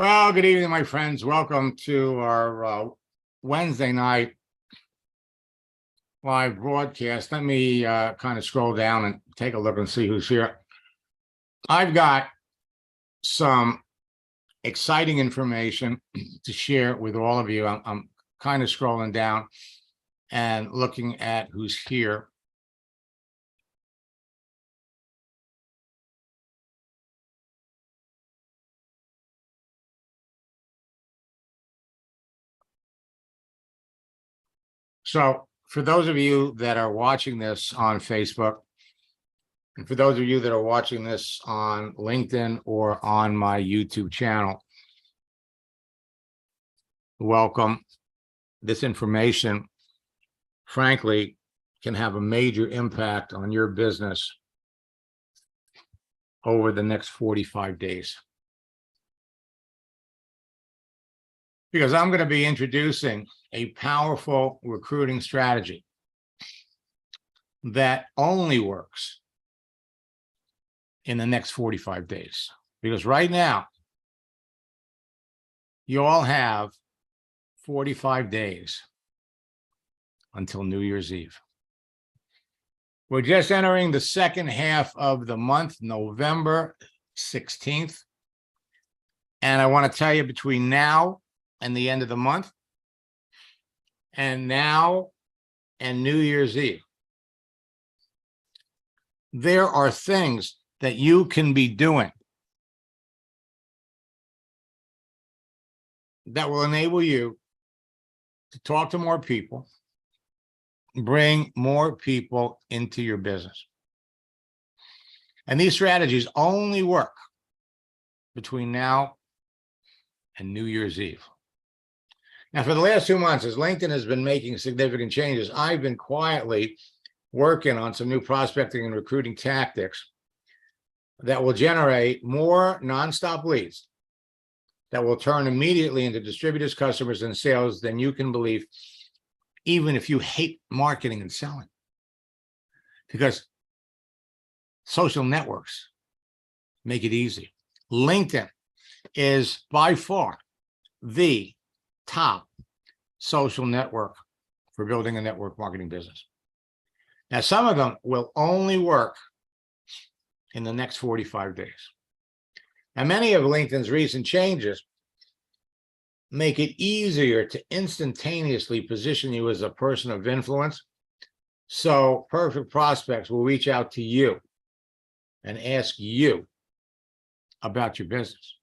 Well, good evening, my friends. Welcome to our Wednesday night live broadcast. Let me kind of scroll down and take a look and see who's here. I've got some exciting information to share with all of you. I'm kind of scrolling down and looking at who's here. So for those of you that are watching this on Facebook, and for those of you that are watching this on LinkedIn or on my YouTube channel, welcome. This information, frankly, can have a major impact on your business over the next 45 days. Because I'm going to be introducing a powerful recruiting strategy that only works in the next 45 days. Because right now, you all have 45 days until New Year's Eve. We're just entering the second half of the month, November 16th. And I want to tell you, between now and the end of the month, and now and New Year's Eve, there are things that you can be doing that will enable you to talk to more people, bring more people into your business. And these strategies only work between now and New Year's Eve. Now, for the last 2 months, as LinkedIn has been making significant changes, I've been quietly working on some new prospecting and recruiting tactics that will generate more nonstop leads that will turn immediately into distributors, customers, and sales than you can believe, even if you hate marketing and selling. Because social networks make it easy. LinkedIn is by far the top social network for building a network marketing business. Now, some of them will only work in the next 45 days. And many of LinkedIn's recent changes make it easier to instantaneously position you as a person of influence. So perfect prospects will reach out to you and ask you about your business.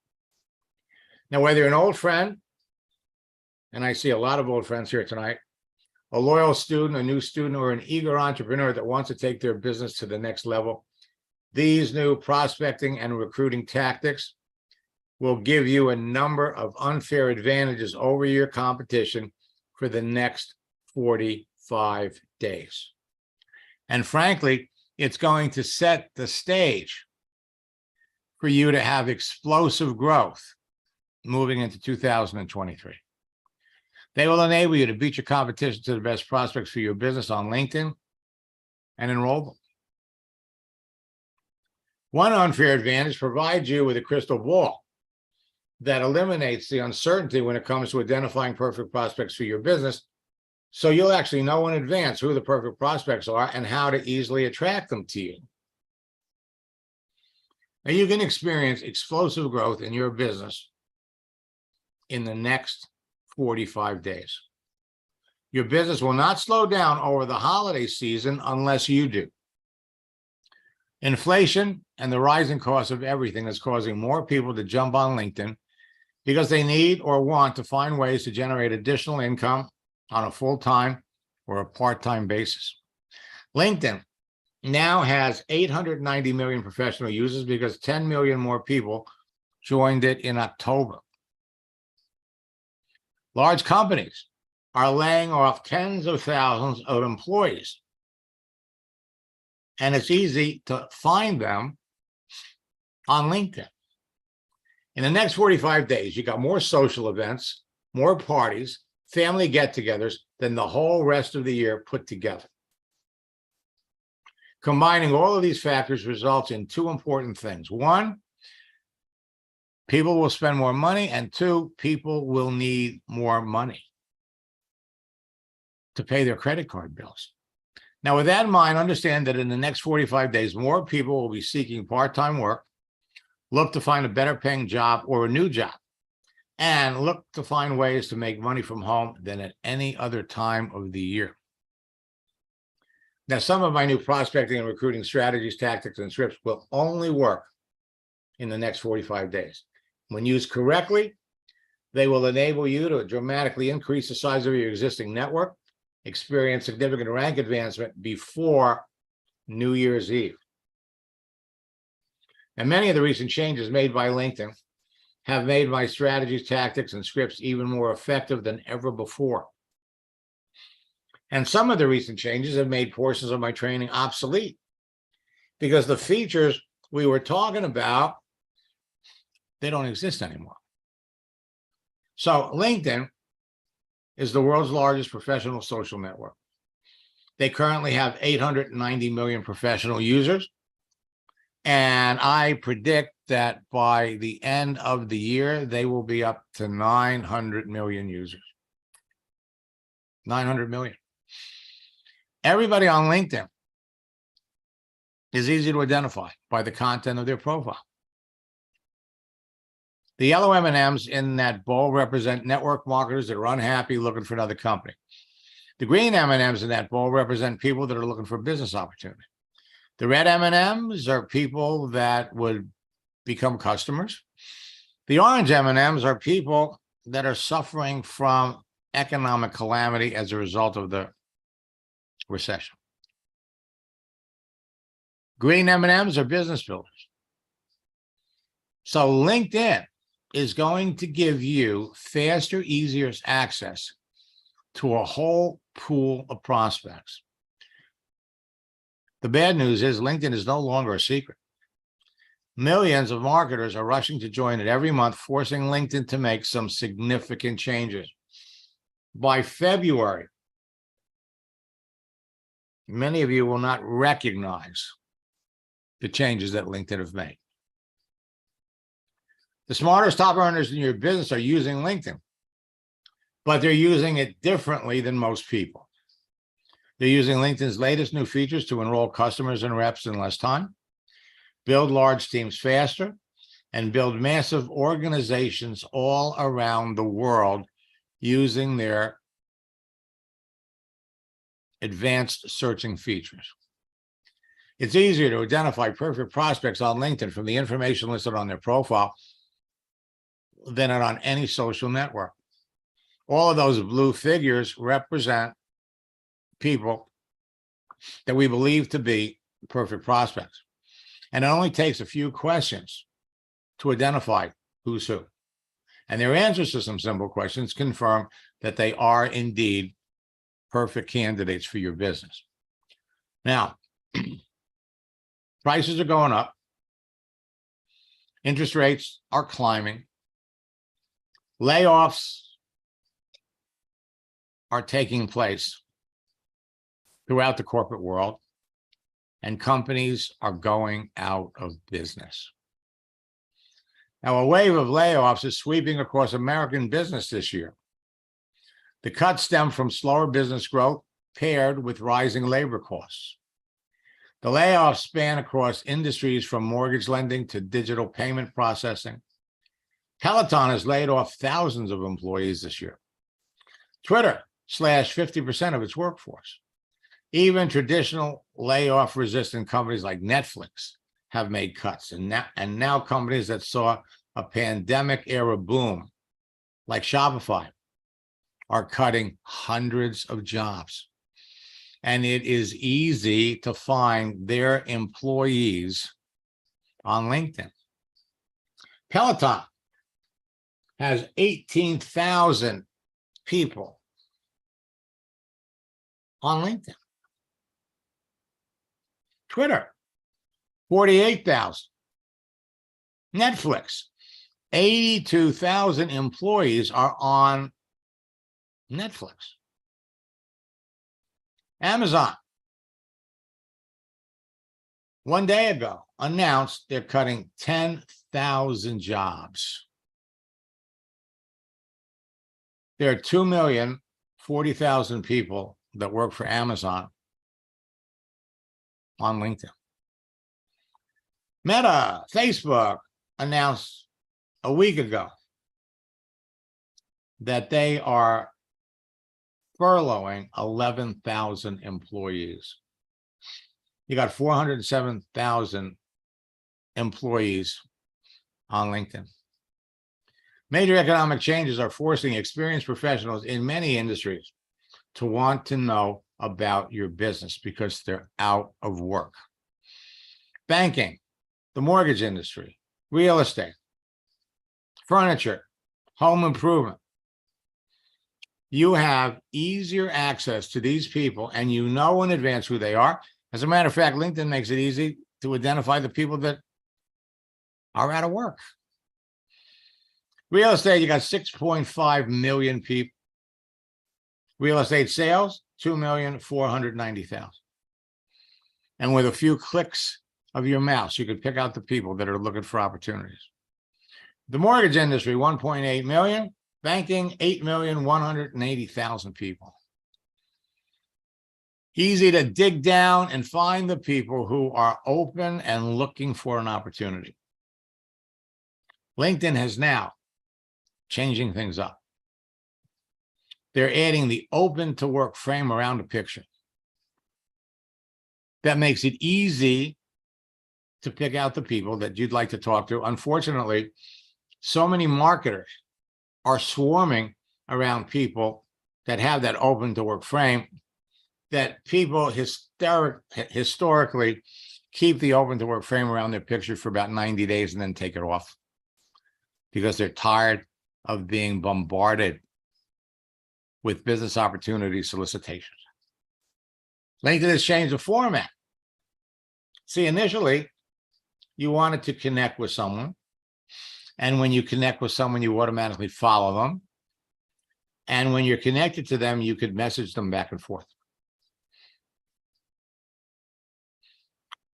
Now, whether you're an old friend, and I see a lot of old friends here tonight, a loyal student, a new student, or an eager entrepreneur that wants to take their business to the next level, these new prospecting and recruiting tactics will give you a number of unfair advantages over your competition for the next 45 days. And frankly, it's going to set the stage for you to have explosive growth moving into 2023. They will enable you to beat your competition to the best prospects for your business on LinkedIn and enroll them. One unfair advantage provides you with a crystal ball that eliminates the uncertainty when it comes to identifying perfect prospects for your business. So you'll actually know in advance who the perfect prospects are and how to easily attract them to you. Now, you can experience explosive growth in your business in the next 45 days. Your business will not slow down over the holiday season unless you do. Inflation and the rising cost of everything is causing more people to jump on LinkedIn because they need or want to find ways to generate additional income on a full-time or a part-time basis. LinkedIn now has 890 million professional users because 10 million more people joined it in October. Large companies are laying off tens of thousands of employees, and it's easy to find them on LinkedIn. In the next 45 days, you got more social events, more parties, family get-togethers than the whole rest of the year put together. Combining all of these factors results in two important things. One, People will spend more money, and two, people will need more money to pay their credit card bills. Now, with that in mind, understand that in the next 45 days, more people will be seeking part-time work, look to find a better paying job or a new job, and look to find ways to make money from home than at any other time of the year. Now, some of my new prospecting and recruiting strategies, tactics, and scripts will only work in the next 45 days. When used correctly, they will enable you to dramatically increase the size of your existing network, experience significant rank advancement before New Year's Eve. And many of the recent changes made by LinkedIn have made my strategies, tactics, and scripts even more effective than ever before. And some of the recent changes have made portions of my training obsolete because the features we were talking about, they don't exist anymore. So LinkedIn is the world's largest professional social network. They currently have 890 million professional users. And I predict that by the end of the year, they will be up to 900 million users. 900 million. Everybody on LinkedIn is easy to identify by the content of their profile. The yellow M&Ms in that bowl represent network marketers that are unhappy looking for another company. The green M&Ms in that bowl represent people that are looking for business opportunity. The red M&Ms are people that would become customers. The orange M&Ms are people that are suffering from economic calamity as a result of the recession. Green M&Ms are business builders. So LinkedIn is going to give you faster, easier access to a whole pool of prospects. The bad news is LinkedIn is no longer a secret. Millions of marketers are rushing to join it every month, forcing LinkedIn to make some significant changes. By February, many of you will not recognize the changes that LinkedIn have made. The smartest top earners in your business are using LinkedIn, but they're using it differently than most people. They're using LinkedIn's latest new features to enroll customers and reps in less time, build large teams faster, and build massive organizations all around the world using their advanced searching features. It's easier to identify perfect prospects on LinkedIn from the information listed on their profile than on any social network. All of those blue figures represent people that we believe to be perfect prospects. And it only takes a few questions to identify who's who. And their answers to some simple questions confirm that they are indeed perfect candidates for your business. Now, prices are going up. Interest rates are climbing. Layoffs are taking place throughout the corporate world, and companies are going out of business. Now, a wave of layoffs is sweeping across American business this year. The cuts stem from slower business growth paired with rising labor costs. The layoffs span across industries from mortgage lending to digital payment processing. Peloton has laid off thousands of employees this year. Twitter slashed 50% of its workforce. Even traditional layoff-resistant companies like Netflix have made cuts. And now companies that saw a pandemic-era boom, like Shopify, are cutting hundreds of jobs. And it is easy to find their employees on LinkedIn. Peloton has 18,000 people on LinkedIn. Twitter, 48,000. Netflix, 82,000 employees are on Netflix. Amazon, one day ago, announced they're cutting 10 100,000 jobs. There are 2,040,000 people that work for Amazon on LinkedIn. Meta, Facebook announced a week ago that they are furloughing 11,000 employees. You got 407,000 employees on LinkedIn. Major economic changes are forcing experienced professionals in many industries to want to know about your business because they're out of work. Banking, the mortgage industry, real estate, furniture, home improvement. You have easier access to these people and you know in advance who they are. As a matter of fact, LinkedIn makes it easy to identify the people that are out of work. Real estate, you got 6.5 million people. Real estate sales, 2,490,000. And with a few clicks of your mouse, you could pick out the people that are looking for opportunities. The mortgage industry, 1.8 million. Banking, 8,180,000 people. Easy to dig down and find the people who are open and looking for an opportunity. LinkedIn has now changing things up. They're adding the open to work frame around the picture. That makes it easy to pick out the people that you'd like to talk to. Unfortunately, so many marketers are swarming around people that have that open to work frame that people historically keep the open to work frame around their picture for about 90 days and then take it off because they're tired of being bombarded with business opportunity solicitations. LinkedIn has changed the format. See, initially, you wanted to connect with someone. And when you connect with someone, you automatically follow them. And when you're connected to them, you could message them back and forth.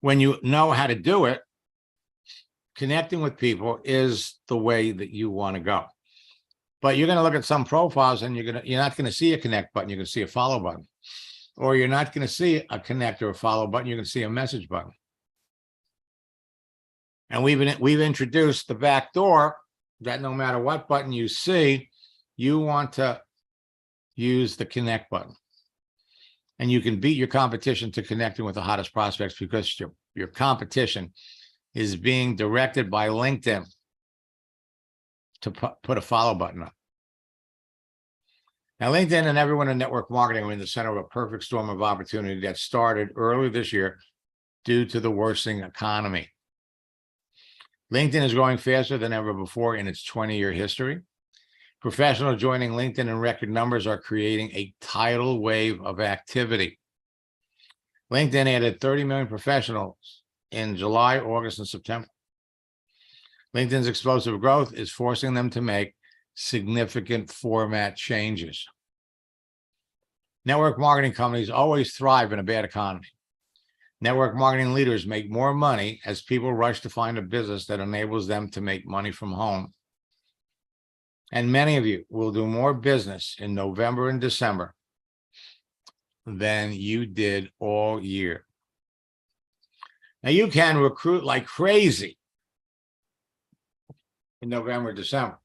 When you know how to do it, connecting with people is the way that you want to go. But you're going to look at some profiles and you're not going to see a connect button. You're going to see a follow button. Or you're not going to see a connect or a follow button. You're going to see a message button. And we've introduced the back door that no matter what button you see, you want to use the connect button. And you can beat your competition to connecting with the hottest prospects because your competition is being directed by LinkedIn to put a follow button up. Now, LinkedIn and everyone in network marketing are in the center of a perfect storm of opportunity that started early this year due to the worsening economy. LinkedIn is growing faster than ever before in its 20-year history. Professionals joining LinkedIn in record numbers are creating a tidal wave of activity. LinkedIn added 30 million professionals in July, August, and September. LinkedIn's explosive growth is forcing them to make significant format changes. Network marketing companies always thrive in a bad economy. Network marketing leaders make more money as people rush to find a business that enables them to make money from home. And many of you will do more business in November and December than you did all year. Now, you can recruit like crazy in November, December.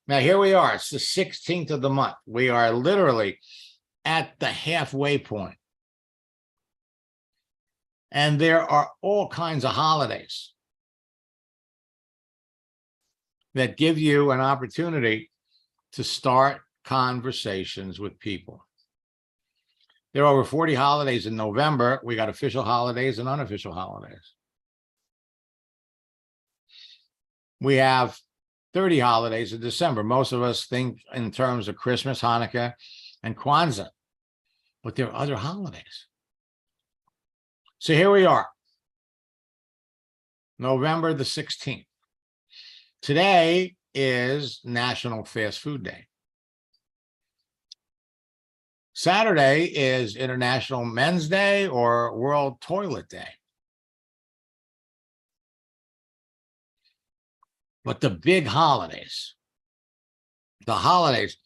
Now, here we are. It's the 16th of the month. We are literally at the halfway point. And there are all kinds of holidays that give you an opportunity to start conversations with people. There are over 40 holidays in November. We got official holidays and unofficial holidays. We have 30 holidays in December. Most of us think in terms of Christmas, Hanukkah, and Kwanzaa, but there are other holidays. So here we are, November the 16th. Today is National Fast Food Day. Saturday is International Men's Day or World Toilet Day. But the big holidays, the holidays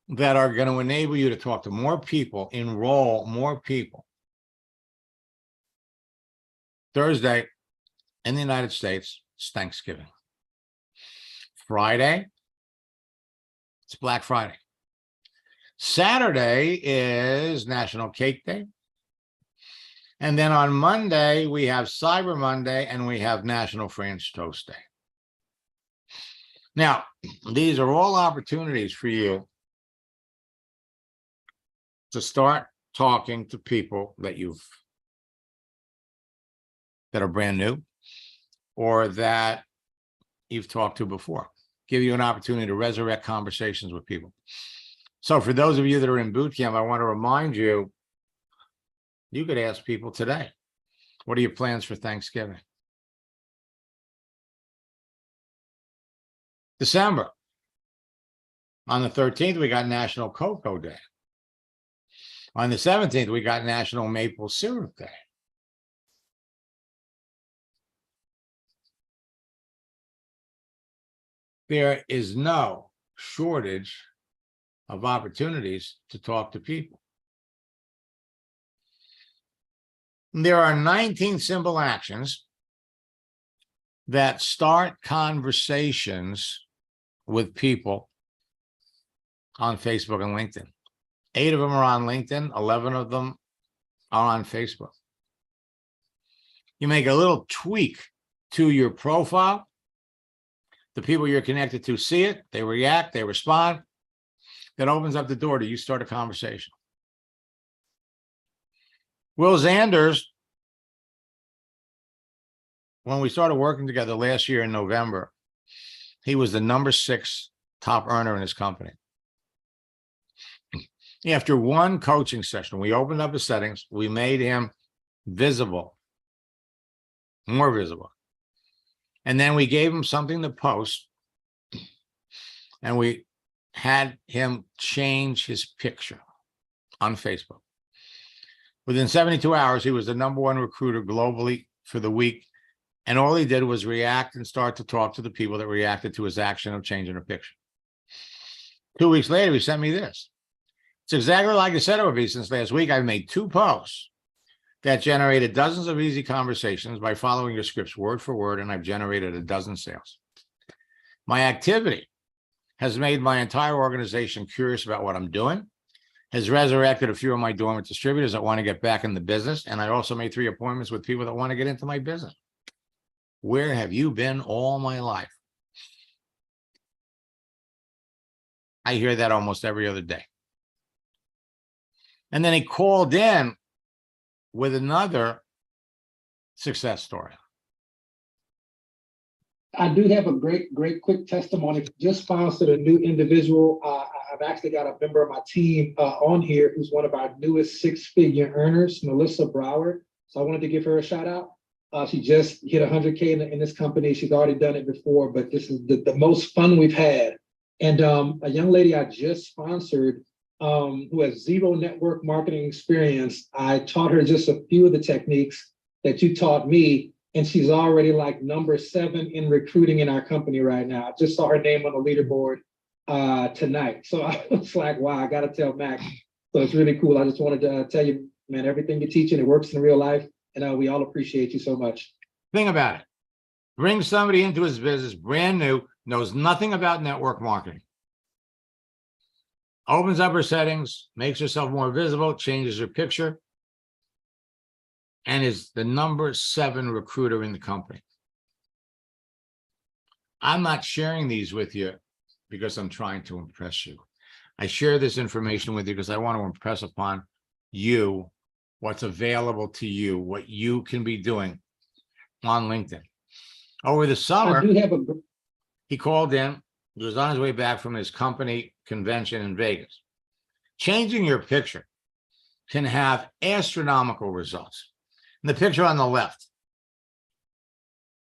that are going to enable you to talk to more people, enroll more people. Thursday in the United States, it's Thanksgiving. Friday, it's Black Friday. Saturday is National Cake Day. And then on Monday, we have Cyber Monday and we have National French Toast Day. Now, these are all opportunities for you to start talking to people that are brand new or that you've talked to before. Give you an opportunity to resurrect conversations with people. So for those of you that are in boot camp, I want to remind you, you could ask people today, what are your plans for Thanksgiving? December. On the 13th, we got National Cocoa Day. On the 17th, we got National Maple Syrup Day. There is no shortage of opportunities to talk to people. There are 19 simple actions that start conversations with people on Facebook and LinkedIn. 8 of them are on LinkedIn, 11 of them are on Facebook. You make a little tweak to your profile. The people you're connected to see it, they react, they respond. That opens up the door to you start a conversation. Will Zanders, when we started working together last year in November, he was the number 6 top earner in his company. After one coaching session, we opened up his settings, we made him visible, more visible. And then we gave him something to post, and we had him change his picture on Facebook. Within 72 hours, he was the number 1 recruiter globally for the week. And all he did was react and start to talk to the people that reacted to his action of changing a picture. 2 weeks later, he sent me this. It's exactly like I said it would be. Since last week, I've made 2 posts that generated dozens of easy conversations by following your scripts word for word, and I've generated a dozen sales. My activity has made my entire organization curious about what I'm doing, has resurrected a few of my dormant distributors that want to get back in the business, and I also made 3 appointments with people that want to get into my business. Where have you been all my life? I hear that almost every other day. And then he called in with another success story. I do have a great quick testimony. Just sponsored a new individual. I've actually got a member of my team on here who's one of our newest 6-figure earners, Melissa Broward. So I wanted to give her a shout out. She just hit 100K in this company. She's already done it before, but this is the most fun we've had. And a young lady I just sponsored who has 0 network marketing experience, I taught her just a few of the techniques that you taught me, and she's already like number 7 in recruiting in our company right now. I just saw her name on the leaderboard tonight. So I was like, wow, I got to tell Mac. So it's really cool. I just wanted to tell you, man, everything you're teaching, it works in real life. And we all appreciate you so much. Think about it. Bring somebody into his business, brand new, knows nothing about network marketing. Opens up her settings, makes herself more visible, changes her picture, and is the number 7 recruiter in the company. I'm not sharing these with you because I'm trying to impress you. I share this information with you because I want to impress upon you what's available to you, what you can be doing on LinkedIn. Over the summer, he called in. He was on his way back from his company convention in Vegas. Changing your picture can have astronomical results. In the picture on the left,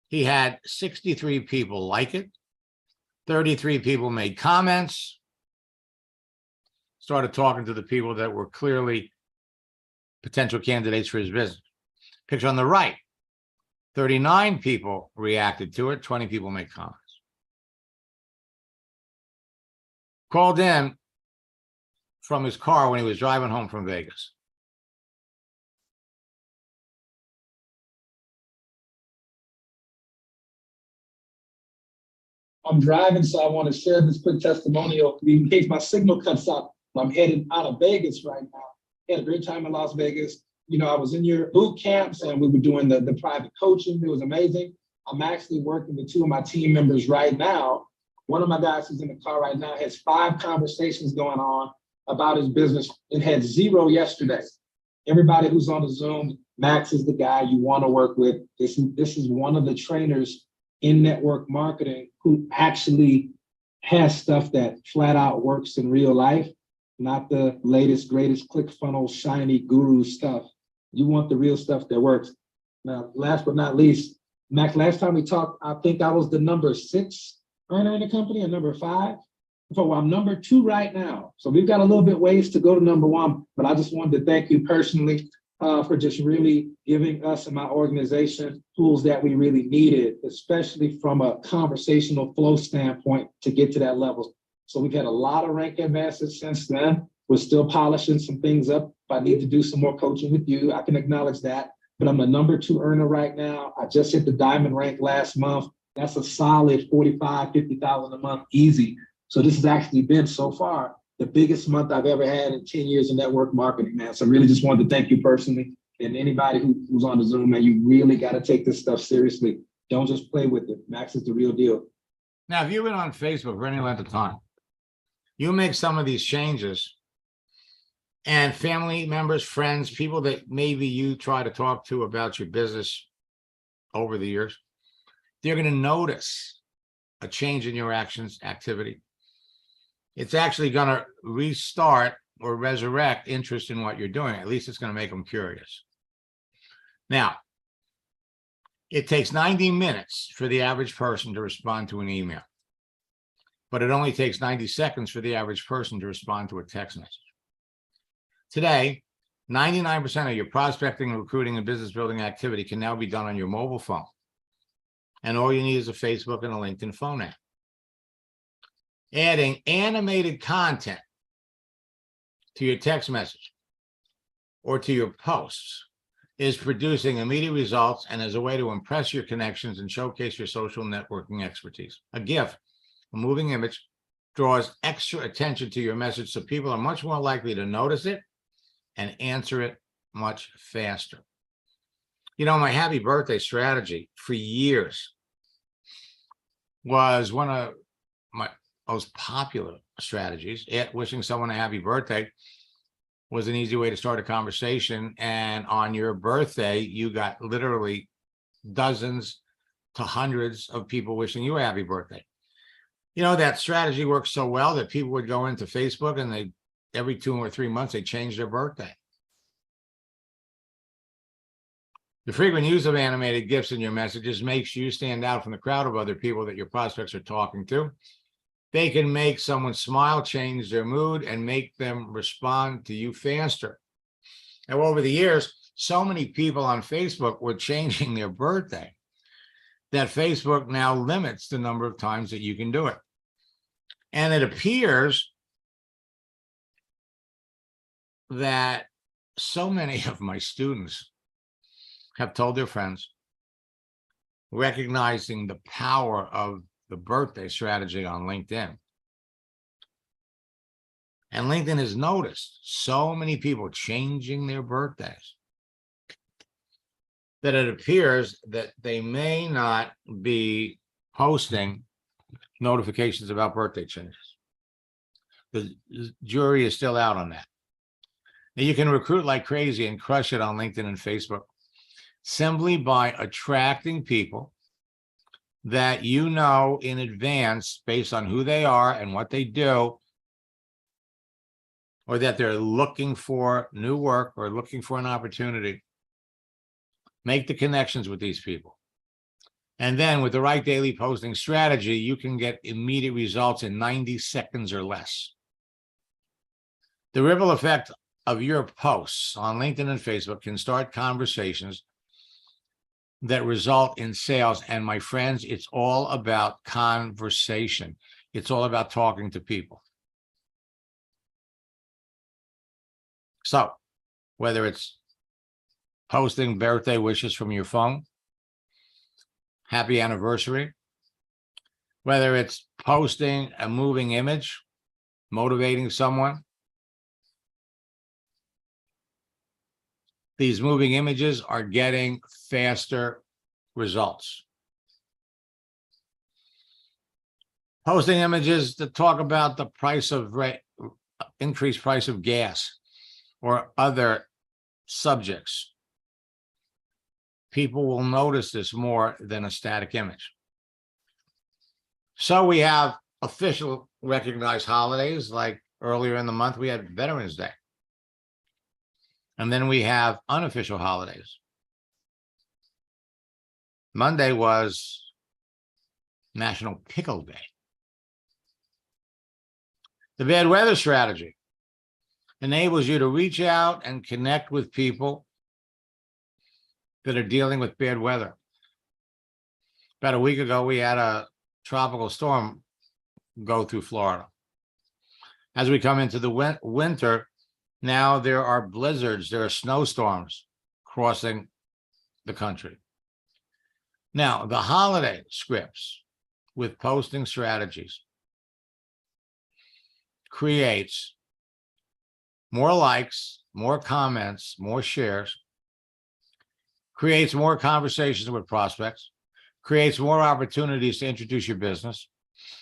he had 63 people like it. 33 people made comments. Started talking to the people that were clearly potential candidates for his business. Picture on the right, 39 people reacted to it. 20 people made comments. called in from his car when he was driving home from Vegas. I'm driving, so I want to share this quick testimonial in case my signal cuts out. I'm headed out of Vegas right now. Had a great time in Las Vegas. You know, I was in your boot camps and we were doing the private coaching. It was amazing. I'm actually working with two of my team members right now. One of my guys who's in the car right now has 5 conversations going on about his business and had 0 yesterday. Everybody who's on the Zoom, Max is the guy you want to work with. This is one of the trainers in network marketing who actually has stuff that flat out works in real life, not the latest, greatest ClickFunnels, shiny guru stuff. You want the real stuff that works. Now, last but not least, Max, last time we talked, I think I was the number 6 earner in the company, or number 5. So I'm number 2 right now. So we've got a little bit ways to go to number 1, but I just wanted to thank you personally for just really giving us and my organization tools that we really needed, especially from a conversational flow standpoint to get to that level. So we've had a lot of rank advances since then. We're still polishing some things up. If I need to do some more coaching with you, I can acknowledge that. But I'm the number 2 earner right now. I just hit the diamond rank last month. That's a solid 45, 50,000 a month, easy. So this has actually been so far the biggest month I've ever had in 10 years of network marketing, man. So I really just wanted to thank you personally, and anybody who's on the Zoom, man. You really got to take this stuff seriously. Don't just play with it. Max is the real deal. Now, if you've been on Facebook for any length of time, you make some of these changes, and family members, friends, people that maybe you try to talk to about your business over the years, they're going to notice a change in your actions, activity. It's actually going to restart or resurrect interest in what you're doing. At least it's going to make them curious. Now, it takes 90 minutes for the average person to respond to an email, but it only takes 90 seconds for the average person to respond to a text message. Today, 99% of your prospecting, recruiting, and business building activity can now be done on your mobile phone. And all you need is a Facebook and a LinkedIn phone app. Adding animated content to your text message or to your posts is producing immediate results and is a way to impress your connections and showcase your social networking expertise. A GIF, a moving image, draws extra attention to your message, so people are much more likely to notice it and answer it much faster. You know, my happy birthday strategy for years was one of my most popular strategies. Wishing someone a happy birthday was an easy way to start a conversation. And on your birthday, you got literally dozens to hundreds of people wishing you a happy birthday. You know, that strategy worked so well that people would go into Facebook and every 2 or 3 months, they change their birthday. The frequent use of animated GIFs in your messages makes you stand out from the crowd of other people that your prospects are talking to. They can make someone smile, change their mood, and make them respond to you faster. Now, over the years, so many people on Facebook were changing their birthday that Facebook now limits the number of times that you can do it. And it appears that so many of my students have told their friends, recognizing the power of the birthday strategy on LinkedIn. And LinkedIn has noticed so many people changing their birthdays that it appears that they may not be posting notifications about birthday changes. The jury is still out on that. Now, you can recruit like crazy and crush it on LinkedIn and Facebook simply by attracting people that you know in advance based on who they are and what they do, or that they're looking for new work or looking for an opportunity. Make the connections with these people. And then with the right daily posting strategy, you can get immediate results in 90 seconds or less. The ripple effect of your posts on LinkedIn and Facebook can start conversations that result in sales. And my friends, it's all about conversation. It's all about talking to people. So whether it's posting birthday wishes from your phone, happy anniversary, whether it's posting a moving image, motivating someone, these moving images are getting faster results. Posting images that talk about the price of increased price of gas or other subjects. People will notice this more than a static image. So we have official recognized holidays, like earlier in the month, we had Veterans Day. And then we have unofficial holidays. Monday was National Pickle Day. The bad weather strategy enables you to reach out and connect with people that are dealing with bad weather. About a week ago, we had a tropical storm go through Florida. As we come into the winter, now there are blizzards, there are snowstorms crossing the country. Now, the holiday scripts with posting strategies creates more likes, more comments, more shares, creates more conversations with prospects, creates more opportunities to introduce your business,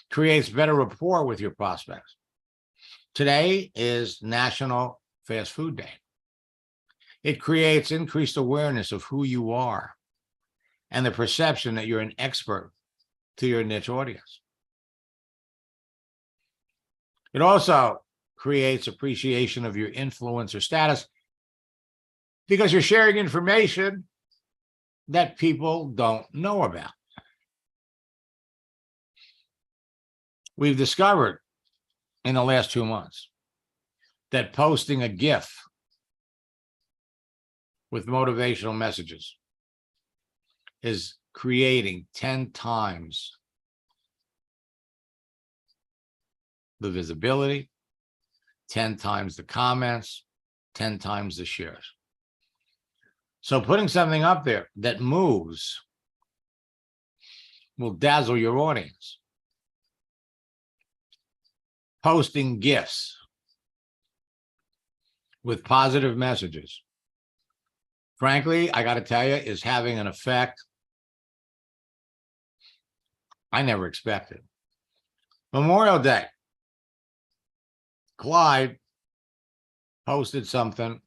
creates better rapport with your prospects. Today is National Fast Food Day. It creates increased awareness of who you are and the perception that you're an expert to your niche audience. It also creates appreciation of your influencer status because you're sharing information that people don't know about. We've discovered in the last 2 months that posting a GIF with motivational messages is creating 10 times the visibility, 10 times the comments, 10 times the shares. So putting something up there that moves will dazzle your audience. Posting GIFs with positive messages, frankly, I got to tell you, is having an effect I never expected. Memorial Day, Clyde posted something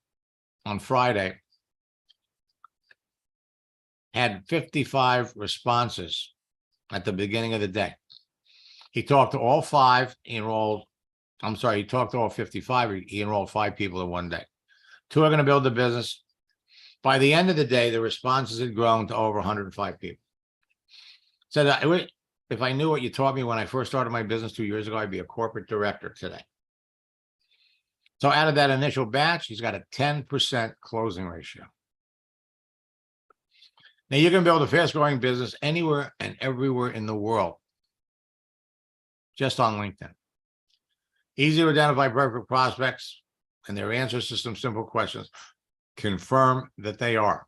on Friday, had 55 responses at the beginning of the day. He talked to all 5, he talked to all 55, he enrolled 5 people in one day. 2 are going to build the business. By the end of the day, the responses had grown to over 105 people. Said, if I knew what you taught me when I first started my business 2 years ago, I'd be a corporate director today. So out of that initial batch, he's got a 10% closing ratio. Now you can build a fast growing business anywhere and everywhere in the world, just on LinkedIn. Easy to identify perfect prospects and their answers to some simple questions confirm that they are.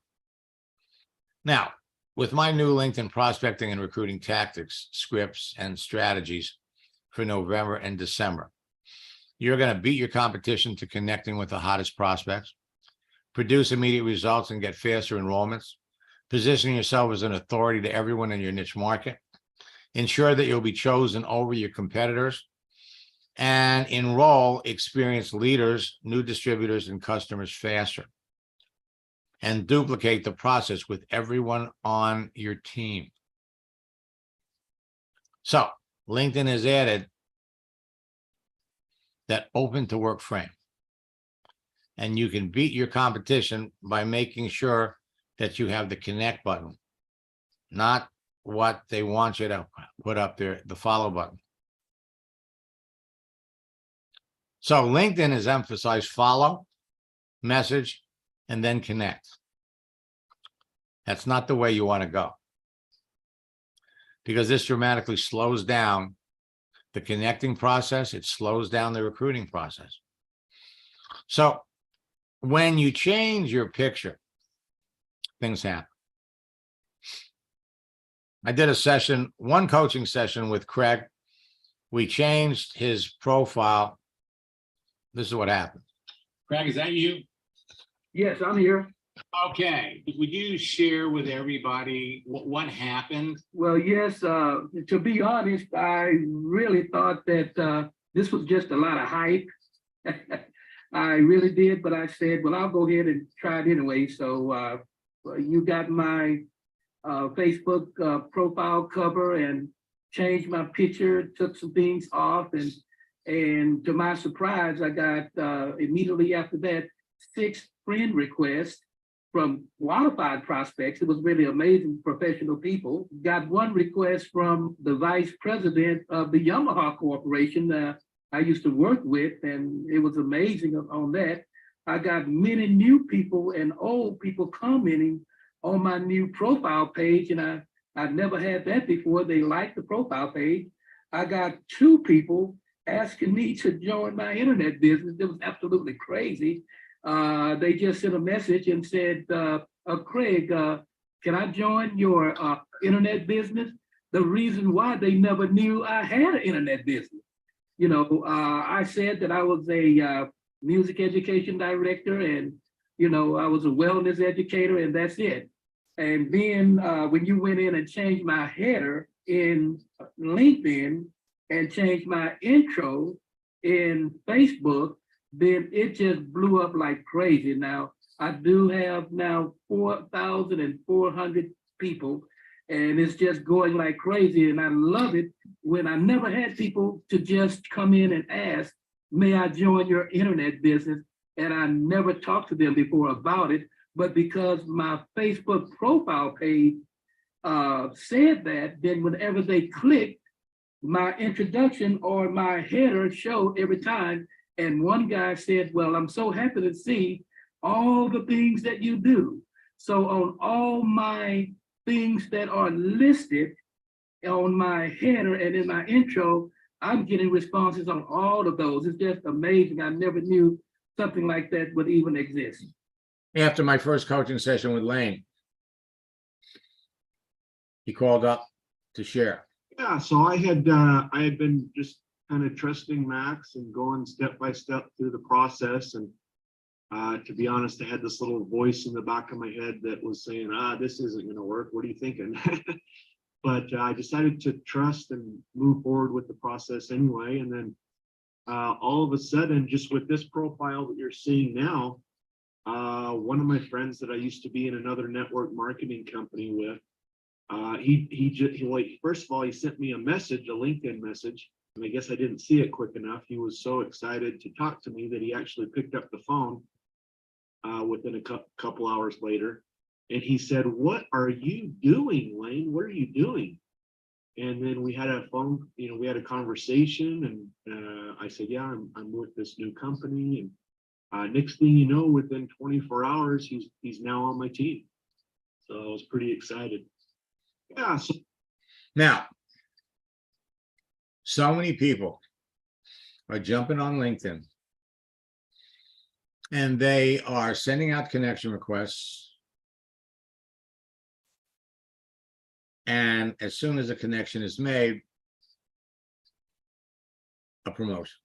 Now, with my new LinkedIn prospecting and recruiting tactics, scripts, and strategies for November and December, you're going to beat your competition to connecting with the hottest prospects, produce immediate results and get faster enrollments, position yourself as an authority to everyone in your niche market, ensure that you'll be chosen over your competitors, and enroll experienced leaders, new distributors, and customers faster, and duplicate the process with everyone on your team. So LinkedIn has added that open to work frame, and you can beat your competition by making sure that you have the connect button, not what they want you to put up there, the follow button. So LinkedIn has emphasized follow, message, and then connect. That's not the way you want to go, because this dramatically slows down the connecting process. It slows down the recruiting process. So when you change your picture, things happen. I did a session, one coaching session with Craig. We changed his profile. This is what happened. Craig, is that you? Yes, I'm here. Okay, would you share with everybody what happened? Well, yes, to be honest, I really thought that this was just a lot of hype. I really did, but I said, well, I'll go ahead and try it anyway. So you got my Facebook profile cover and changed my picture, took some things off, and to my surprise, I got immediately after that 6 friend requests from qualified prospects. It was really amazing, professional people. Got one request from the vice president of the Yamaha Corporation I used to work with, and it was amazing on that. I got many new people and old people commenting on my new profile page, and I've never had that before. They liked the profile page. I got 2 people asking me to join my internet business. It was absolutely crazy. They just sent a message and said, Craig, can I join your internet business? The reason why they never knew I had an internet business. You know, I said that I was a music education director, and, you know, I was a wellness educator, and that's it. And then when you went in and changed my header in LinkedIn and changed my intro in Facebook, then it just blew up like crazy. Now, I do have now 4,400 people, and it's just going like crazy. And I love it when I never had people to just come in and ask, may I join your internet business? And I never talked to them before about it. But because my Facebook profile page said that, then whenever they clicked, my introduction or my header showed every time. And one guy said, well, I'm so happy to see all the things that you do. So on all my things that are listed on my header and in my intro, I'm getting responses on all of those. It's just amazing. I never knew something like that would even exist. After my first coaching session with Lane, he called up to share. Yeah, so I had been just kind of trusting Max and going step by step through the process. And to be honest, I had this little voice in the back of my head that was saying, this isn't going to work. What are you thinking? But I decided to trust and move forward with the process anyway. And then all of a sudden, just with this profile that you're seeing now, one of my friends that I used to be in another network marketing company with, first of all, he sent me a message, a LinkedIn message. And I guess I didn't see it quick enough. He was so excited to talk to me that he actually picked up the phone within a couple hours later. And he said, what are you doing, Lane? What are you doing? And then we had a we had a conversation, and I said, yeah, I'm with this new company. And next thing you know, within 24 hours, he's now on my team. So I was pretty excited. Yeah. Now, so many people are jumping on LinkedIn and they are sending out connection requests. And as soon as a connection is made, a promotion.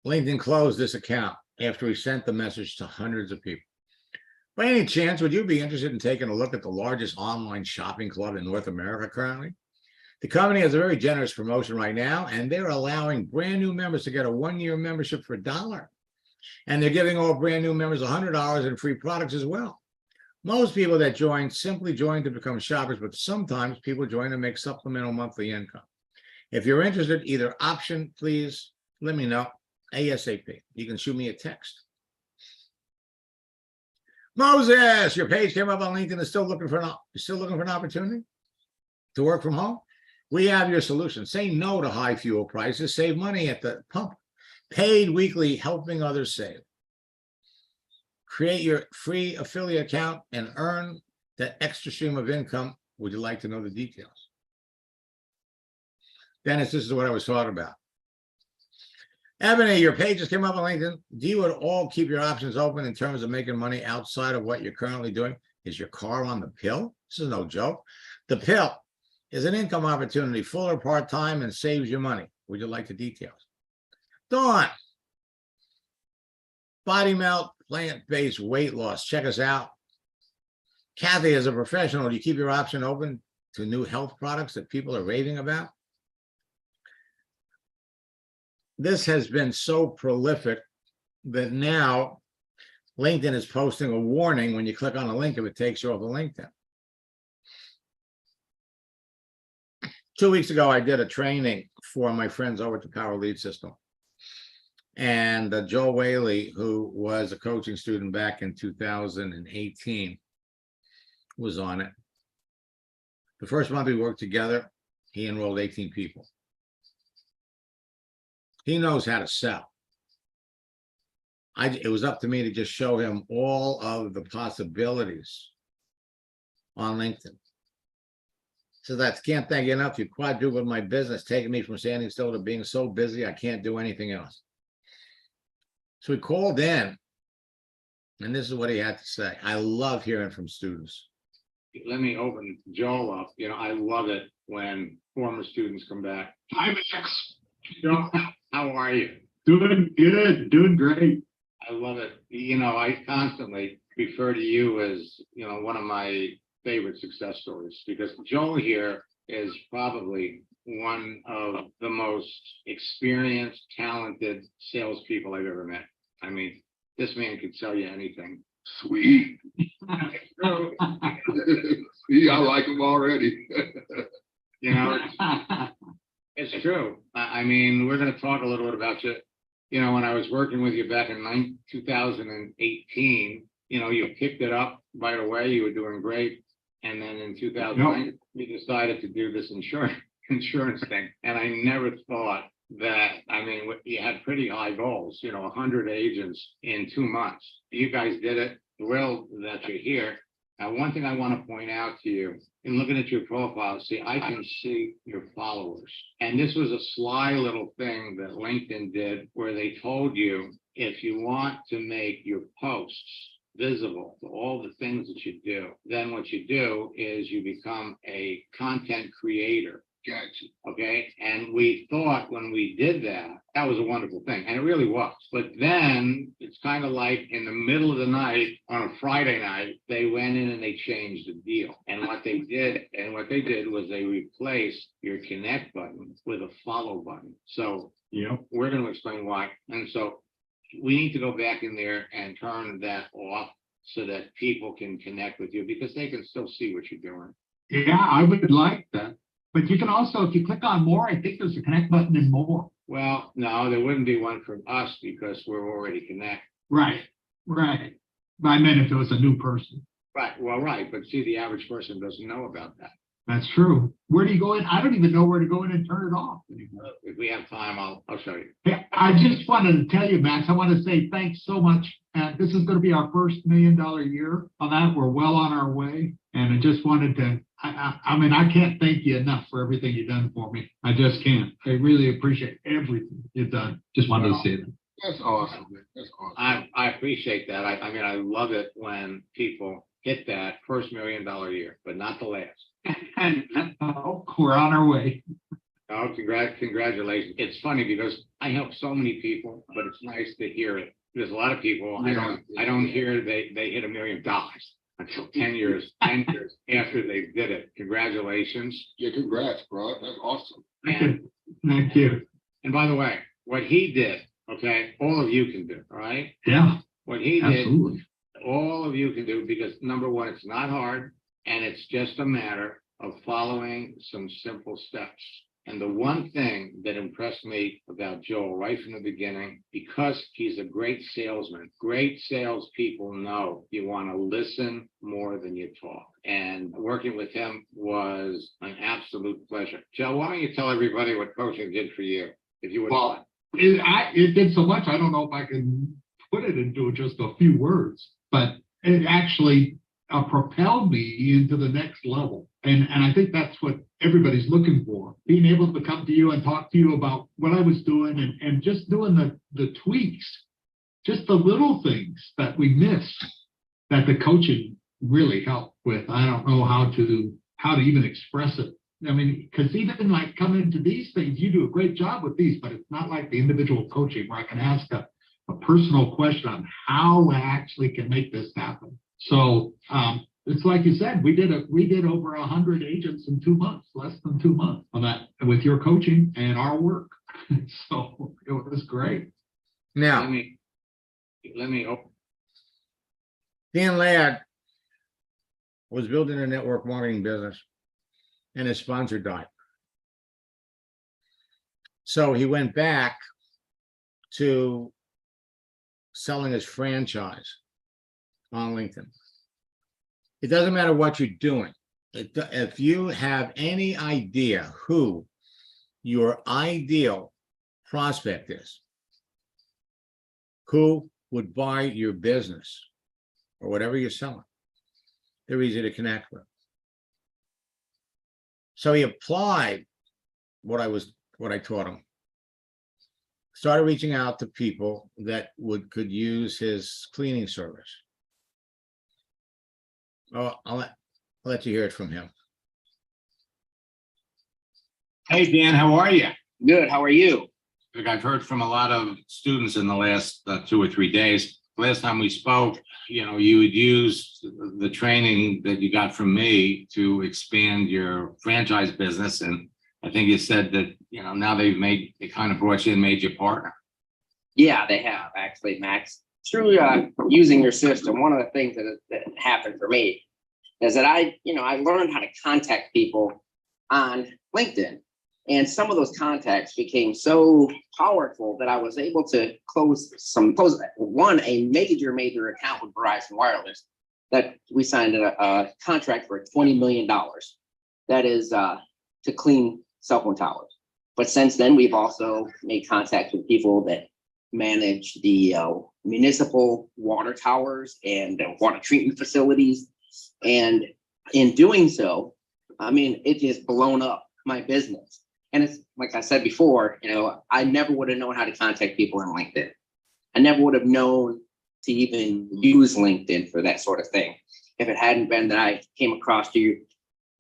LinkedIn closed this account after he sent the message to hundreds of people. By any chance, would you be interested in taking a look at the largest online shopping club in North America currently? The company has a very generous promotion right now, and they're allowing brand new members to get a 1-year membership for $1. And they're giving all brand new members $100 in free products as well. Most people that join simply join to become shoppers, but sometimes people join to make supplemental monthly income. If you're interested, either option, please let me know ASAP. You can shoot me a text. Moses, your page came up on LinkedIn. Is still looking for an opportunity to work from home? We have your solution. Say no to high fuel prices. Save money at the pump. Paid weekly, helping others save. Create your free affiliate account and earn that extra stream of income. Would you like to know the details? Dennis, this is what I was talking about. Ebony, your pages came up on LinkedIn. Do you at all keep your options open in terms of making money outside of what you're currently doing? Is your car on the pill? This is no joke. The pill is an income opportunity, full or part-time, and saves you money. Would you like the details? Dawn, Body Melt, plant-based weight loss. Check us out. Kathy, as a professional, do you keep your option open to new health products that people are raving about? This has been so prolific that now LinkedIn is posting a warning when you click on a link if it takes you off of LinkedIn. 2 weeks ago, I did a training for my friends over at the Power Lead System. And Joe Whaley, who was a coaching student back in 2018, was on it. The first month we worked together, he enrolled 18 people. He knows how to sell. It was up to me to just show him all of the possibilities on LinkedIn. So that can't thank you enough. You quadrupled my business, taking me from standing still to being so busy I can't do anything else. So he called in, and this is what he had to say. I love hearing from students. Let me open Joel up. You know, I love it when former students come back. Hi, Max. Joel, how are you? Doing good, doing great. I love it. You know, I constantly refer to you as, you know, one of my favorite success stories, because Joel here is probably one of the most experienced, talented salespeople I've ever met. I mean, this man could sell you anything. Sweet. See, I like him already. You know, it's true. I mean, we're going to talk a little bit about you. You know, when I was working with you back in 2018, you know, you picked it up right away. You were doing great. And then in 2009, we decided to do this insurance thing. And I never thought that, I mean, you had pretty high goals, you know, 100 agents in 2 months. You guys did it. Thrilled that you're here. Now, one thing I want to point out to you, in looking at your profile, see, I can see your followers. And this was a sly little thing that LinkedIn did where they told you, if you want to make your posts visible to all the things that you do, then what you do is you become a content creator. Gotcha. Okay. And we thought when we did that, that was a wonderful thing. And it really was. But then it's kind of like in the middle of the night on a Friday night, they went in and they changed the deal. And what they did was they replaced your connect button with a follow button. So we're going to explain why. And so we need to go back in there and turn that off so that people can connect with you, because they can still see what you're doing. Yeah, I would like that. But you can also, if you click on more, I think there's a connect button and more. Well, no, there wouldn't be one for us because we're already connected. Right. But I meant if it was a new person. Right. Well, right. But see, the average person doesn't know about that. That's true. Where do you go in? I don't even know where to go in and turn it off anymore. If we have time, I'll show you. Hey, I just wanted to tell you, Max, I want to say thanks so much. This is going to be our first $1 million year on that. We're well on our way. And I just wanted to, I mean, I can't thank you enough for everything you've done for me. I just can't. I really appreciate everything you've done. Just wanted to say that. That's awesome, man. That's awesome. I appreciate that. I mean, I love it when people hit that first $1 million year, but not the last. Oh, we're on our way. Oh, congratulations. It's funny because I help so many people, but it's nice to hear it. There's a lot of people I don't hear they hit $1 million until 10 years after they did it. Congratulations. Yeah, congrats, bro. That's awesome. Thank you. And by the way, what he did, okay, all of you can do, all right? Yeah, What he absolutely. did, all of you can do, because number one, it's not hard, and it's just a matter of following some simple steps. And the one thing that impressed me about Joel right from the beginning, because he's a great salesman, great salespeople know you want to listen more than you talk. And working with him was an absolute pleasure. Joe, why don't you tell everybody what coaching did for you, if you would? Well, it did so much, I don't know if I can put it into just a few words, but it actually propelled me into the next level. And I think that's what everybody's looking for, being able to come to you and talk to you about what I was doing and just doing the tweaks, just the little things that we miss that the coaching really helped with. I don't know how to even express it. I mean, because even like coming to these things, you do a great job with these, but it's not like the individual coaching where I can ask a personal question on how I actually can make this happen. So it's like you said, we did over 100 agents in 2 months, less than 2 months on that with your coaching and our work. So it was great. Now, Let me open. Dan Ladd was building a network marketing business and his sponsor died. So he went back to selling his franchise on LinkedIn. It doesn't matter what you're doing. If you have any idea who your ideal prospect is, who would buy your business or whatever you're selling, they're easy to connect with. So he applied what I taught him. Started reaching out to people that could use his cleaning service. Oh, I'll let you hear it from him. Hey, Dan, how are you? Good. How are you? Look, I've heard from a lot of students in the last 2 or 3 days. Last time we spoke, you would use the training that you got from me to expand your franchise business. And I think you said that, now they kind of brought you and made you partner. Yeah, they have actually, Max. Through using your system, one of the things that happened for me is that I learned how to contact people on LinkedIn. And some of those contacts became so powerful that I was able to close a major account with Verizon Wireless that we signed a contract for $20 million. That is to clean cell phone towers. But since then, we've also made contact with people that manage the municipal water towers and water treatment facilities. And in doing so, I mean, it just blown up my business. And it's like I said before, I never would have known how to contact people on LinkedIn. I never would have known to even use LinkedIn for that sort of thing if it hadn't been that I came across you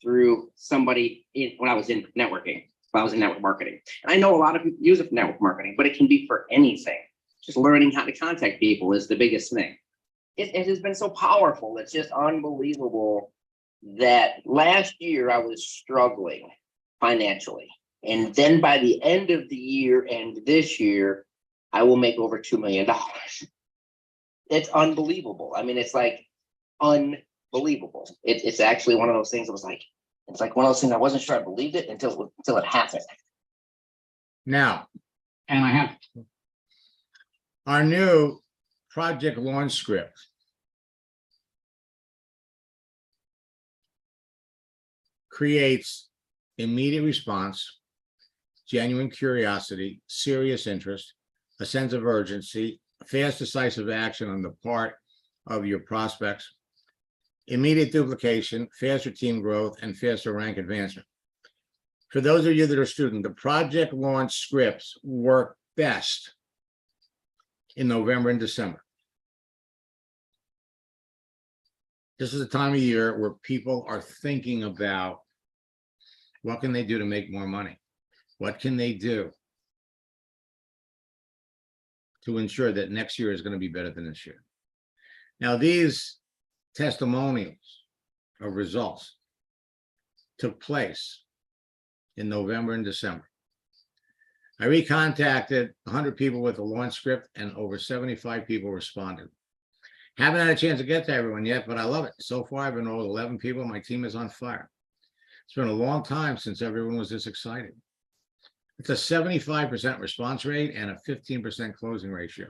through somebody when I was in networking, when I was in network marketing. And I know a lot of people use it for network marketing, but it can be for anything. Just learning how to contact people is the biggest thing. It has been so powerful. It's just unbelievable that last year I was struggling financially. And then by the end of the year and this year, I will make over $2 million. It's unbelievable. I mean, it's like unbelievable. It's actually one of those things that was like, it's like one of those things I wasn't sure I believed it until it happened. Now, And I have our new project launch script creates immediate response, genuine curiosity, serious interest, a sense of urgency, fast, decisive action on the part of your prospects, immediate duplication, faster team growth, and faster rank advancement. For those of you that are students, the project launch scripts work best in November and December. This is the time of year where people are thinking about what can they do to make more money? What can they do to ensure that next year is going to be better than this year? Now, these testimonials of results took place in November and December. I recontacted 100 people with the launch script and over 75 people responded. Haven't had a chance to get to everyone yet, but I love it. So far, I've enrolled 11 people. My team is on fire. It's been a long time since everyone was this excited. It's a 75% response rate and a 15% closing ratio.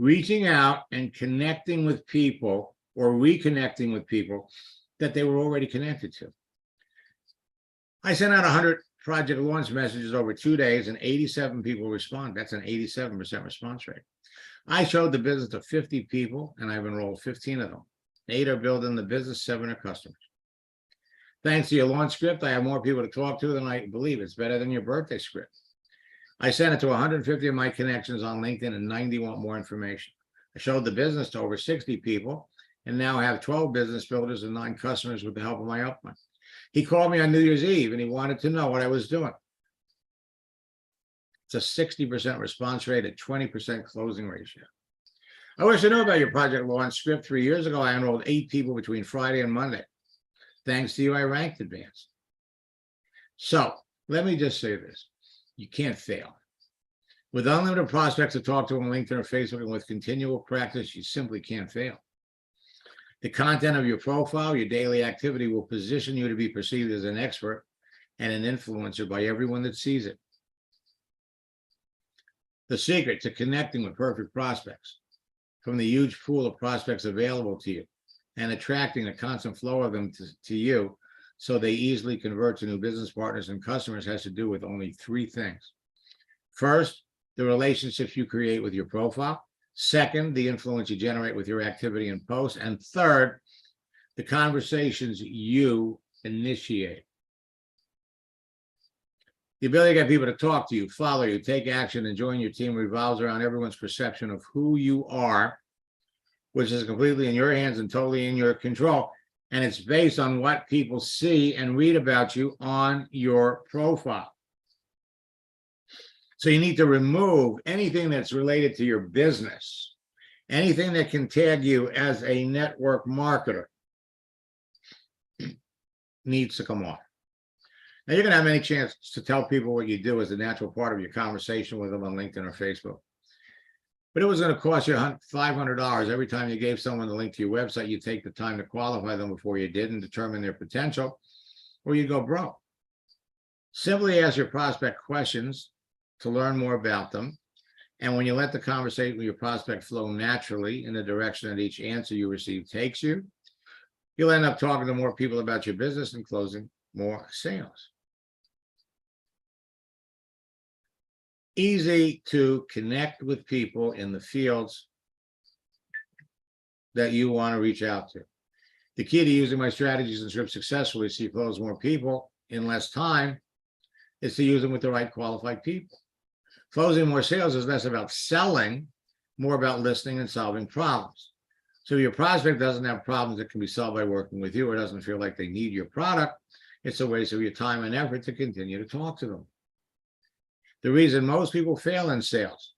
Reaching out and connecting with people or reconnecting with people that they were already connected to. I sent out 100 project launch messages over 2 days and 87 people respond. That's an 87% response rate. I showed the business to 50 people and I've enrolled 15 of them. 8 are building the business, 7 are customers. Thanks to your launch script, I have more people to talk to than I believe. It's better than your birthday script. I sent it to 150 of my connections on LinkedIn and 90 want more information. I showed the business to over 60 people and now have 12 business builders and 9 customers with the help of my upline. He called me on New Year's Eve and he wanted to know what I was doing. It's a 60% response rate at 20% closing ratio. I wish I knew about your project launch script. 3 years ago, I enrolled 8 people between Friday and Monday. Thanks to you, I ranked advanced. So let me just say this. You can't fail. With unlimited prospects to talk to on LinkedIn or Facebook and with continual practice, you simply can't fail. The content of your profile, your daily activity will position you to be perceived as an expert and an influencer by everyone that sees it. The secret to connecting with perfect prospects from the huge pool of prospects available to you and attracting a constant flow of them to you so they easily convert to new business partners and customers has to do with only 3 things. First, the relationships you create with your profile. Second, the influence you generate with your activity and posts. And third, the conversations you initiate. The ability to get people to talk to you, follow you, take action, and join your team revolves around everyone's perception of who you are, which is completely in your hands and totally in your control. And it's based on what people see and read about you on your profile. So you need to remove anything that's related to your business, anything that can tag you as a network marketer needs to come off. Now, you're going to have any chance to tell people what you do as a natural part of your conversation with them on LinkedIn or Facebook. But it was going to cost you $500 every time you gave someone the link to your website. You take the time to qualify them before you did and determine their potential, or you go broke. Simply ask your prospect questions to learn more about them. And when you let the conversation with your prospect flow naturally in the direction that each answer you receive takes you, you'll end up talking to more people about your business and closing more sales. Easy to connect with people in the fields that you want to reach out to. The key to using my strategies and scripts successfully so you close more people in less time is to use them with the right qualified people. Closing more sales is less about selling, more about listening and solving problems. So if your prospect doesn't have problems that can be solved by working with you or doesn't feel like they need your product, it's a waste of your time and effort to continue to talk to them. The reason most people fail in sales,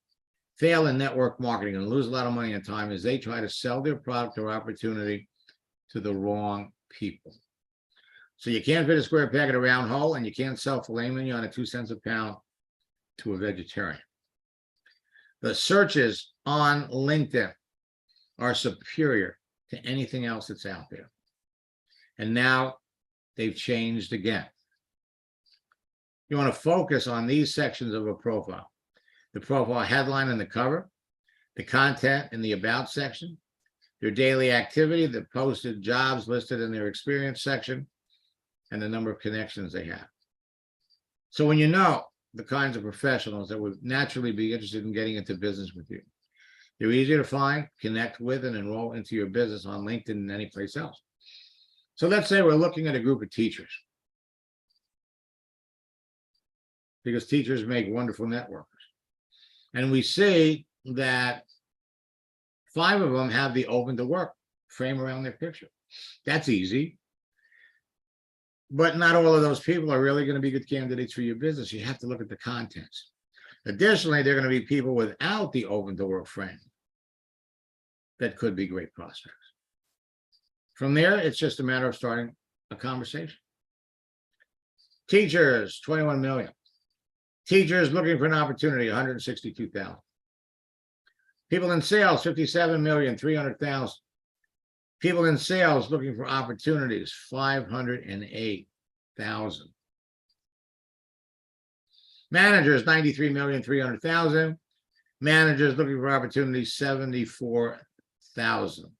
fail in network marketing, and lose a lot of money and time is they try to sell their product or opportunity to the wrong people. So you can't fit a square peg in a round hole, and you can't sell filet mignon on a 2 cents a pound to a vegetarian. The searches on LinkedIn are superior to anything else that's out there. And now they've changed again. You want to focus on these sections of a profile: the profile headline and the cover, the content in the about section, their daily activity, the posted jobs listed in their experience section, and the number of connections they have. So when you know the kinds of professionals that would naturally be interested in getting into business with you, they're easier to find, connect with, and enroll into your business on LinkedIn than any place else. So let's say we're looking at a group of teachers, because teachers make wonderful networkers. And we see that 5 of them have the open to work frame around their picture. That's easy. But not all of those people are really going to be good candidates for your business. You have to look at the contents. Additionally, they're going to be people without the open to work frame that could be great prospects. From there, it's just a matter of starting a conversation. Teachers, 21 million. Teachers looking for an opportunity, 162,000. People in sales, 57,300,000. People in sales looking for opportunities, 508,000. Managers, 93,300,000. Managers looking for opportunities, 74,000.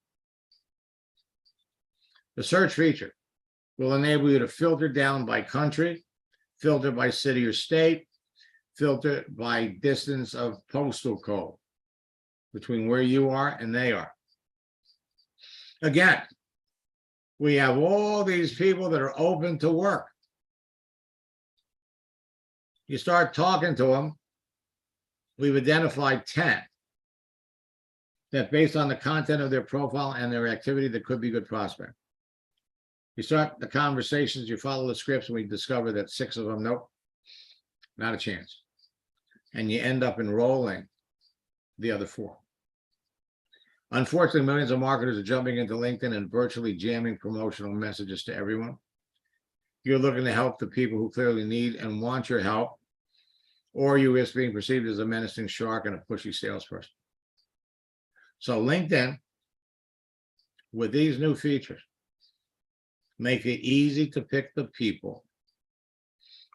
The search feature will enable you to filter down by country, filter by city or state, filter by distance of postal code between where you are and they are. Again, We have all these people that are open to work. You start talking to them, we've identified 10 that based on the content of their profile and their activity, that could be good prospect. You start the conversations, you follow the scripts, and we discover that 6 of them, nope, not a chance. And you end up enrolling the other 4. Unfortunately, millions of marketers are jumping into LinkedIn and virtually jamming promotional messages to everyone. You're looking to help the people who clearly need and want your help, or you risk being perceived as a menacing shark and a pushy salesperson. So LinkedIn, with these new features, make it easy to pick the people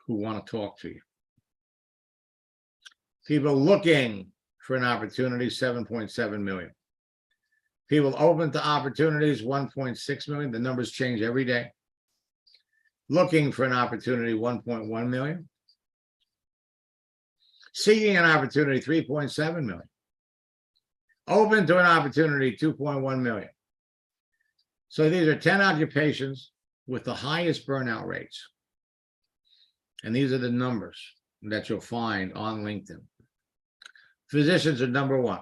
who want to talk to you. People looking for an opportunity, 7.7 million. People open to opportunities, 1.6 million. The numbers change every day. Looking for an opportunity, 1.1 million. Seeking an opportunity, 3.7 million. Open to an opportunity, 2.1 million. So these are 10 occupations with the highest burnout rates. And these are the numbers that you'll find on LinkedIn. Physicians are number 1.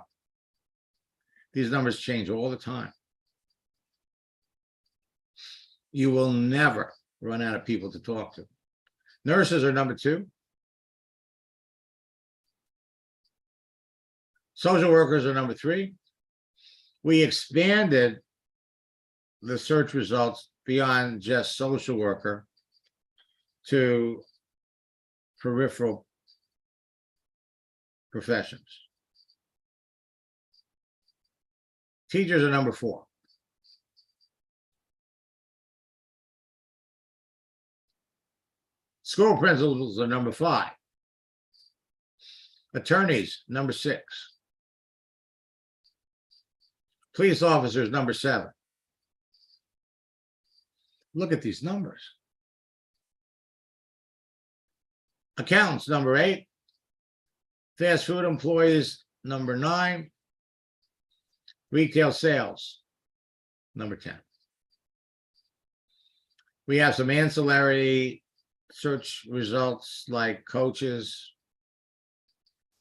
These numbers change all the time. You will never run out of people to talk to. Nurses are number 2. Social workers are number 3. We expanded the search results beyond just social worker to peripheral professions. Teachers are number 4. School principals are number 5. Attorneys, number 6. Police officers, number 7. Look at these numbers. Accountants, number 8. Fast food employees, number 9. Retail sales, number 10. We have some ancillary search results like coaches,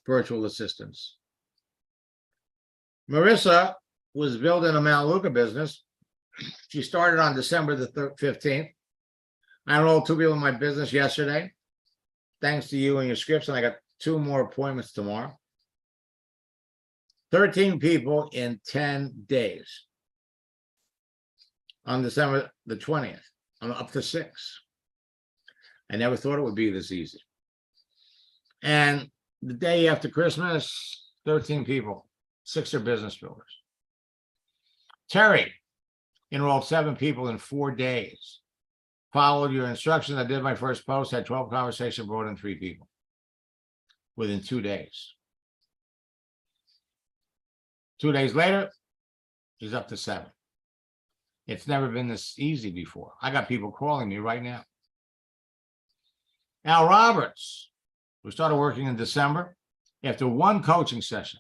virtual assistants. Marissa was building a Mount Luca business. She started on December the 15th. I enrolled 2 people in my business yesterday, thanks to you and your scripts, and I got 2 more appointments tomorrow. 13 people in 10 days. On December the 20th, I'm up to 6. I never thought it would be this easy. And the day after Christmas, 13 people, 6 are business builders. Terry enrolled 7 people in 4 days. Followed your instructions. I did my first post, had 12 conversations, brought in 3 people within 2 days. 2 days later, she's up to 7. It's never been this easy before. I got people calling me right now. Al Roberts, who started working in December, after 1 coaching session,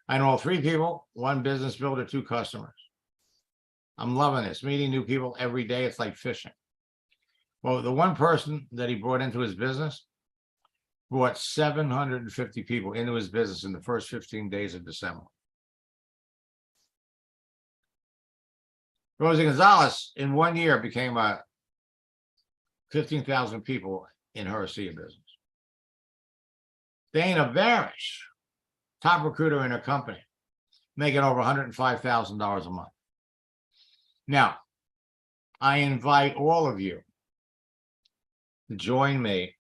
I enrolled 3 people, 1 business builder, 2 customers. I'm loving this, meeting new people every day. It's like fishing. Well, the 1 person that he brought into his business brought 750 people into his business in the first 15 days of December. Rosie Gonzalez, in 1 year, became a 15,000 people in her ASEA business. Dana Barish, top recruiter in her company, making over $105,000 a month. Now, I invite all of you to join me.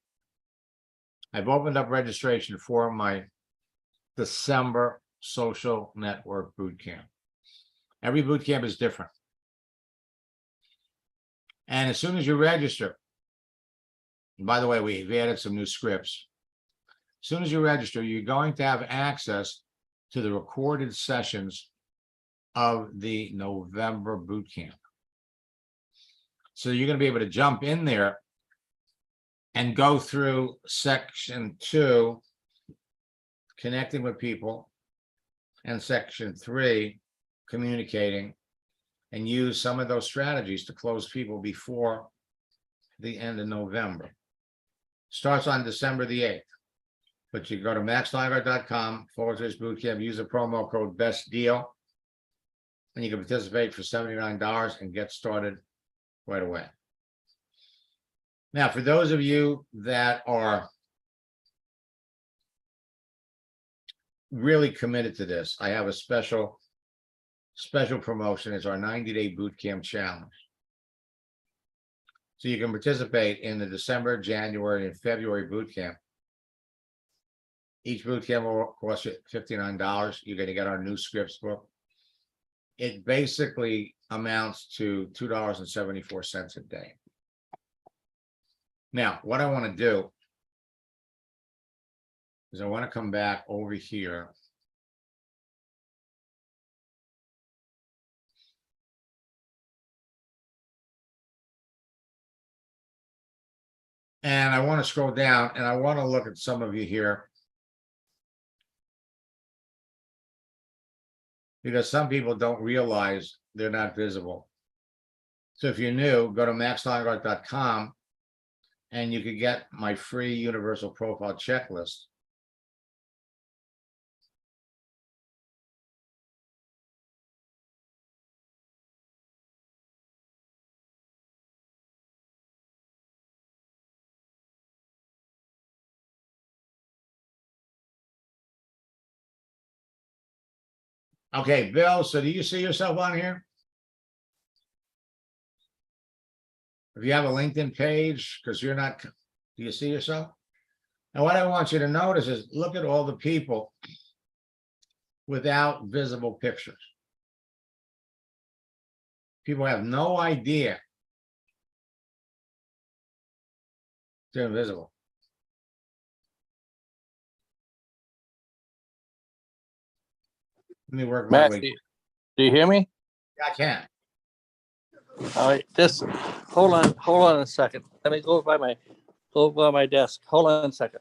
I've opened up registration for my December social network boot camp. Every boot camp is different. And as soon as you register, and by the way, we've added some new scripts. As soon as you register, you're going to have access to the recorded sessions of the November boot camp. So you're going to be able to jump in there and go through section 2, connecting with people, and section 3, communicating, and use some of those strategies to close people before the end of November. Starts on December the 8th. But you go to maxlineguard.com/bootcamp, use the promo code best deal. And you can participate for $79 and get started right away. Now, for those of you that are really committed to this, I have a special promotion. It's our 90-day boot camp challenge. So you can participate in the December, January, and February boot camp. Each boot camp will cost you $59. You're going to get our new scripts book. It basically amounts to $2.74 a day. Now, what I want to do is I want to come back over here. And I want to scroll down and I want to look at some of you here. Because some people don't realize they're not visible. So if you're new, go to maxlineguard.com and you can get my free universal profile checklist. Okay, Bill, so do you see yourself on here? If you have a LinkedIn page, because you're not, do you see yourself? And what I want you to notice is look at all the people without visible pictures. People have no idea they're invisible. Let me work my Matt, way. do you hear me? I can. All right, just hold on a second. Let me go by my desk. Hold on a second.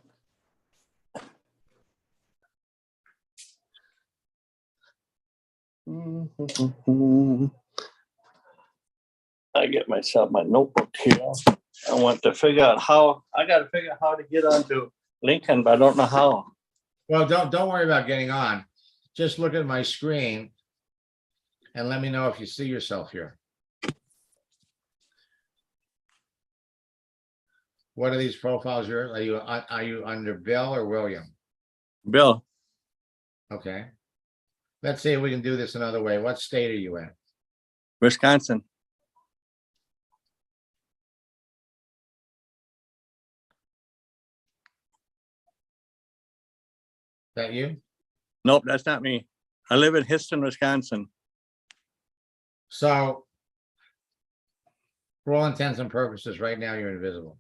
I get myself my notebook here. I want to figure out how, I got to figure out how to get onto Lincoln, but I don't know how. Well, don't worry about getting on. Just look at my screen and let me know if you see yourself here. What are these profiles yours? Are you under Bill or William? Bill, Okay. Let's see if we can do this another way. What state are you in? Wisconsin. Is that you? Nope, that's not me. I live in Histon, Wisconsin. So for all intents and purposes, right now you're invisible.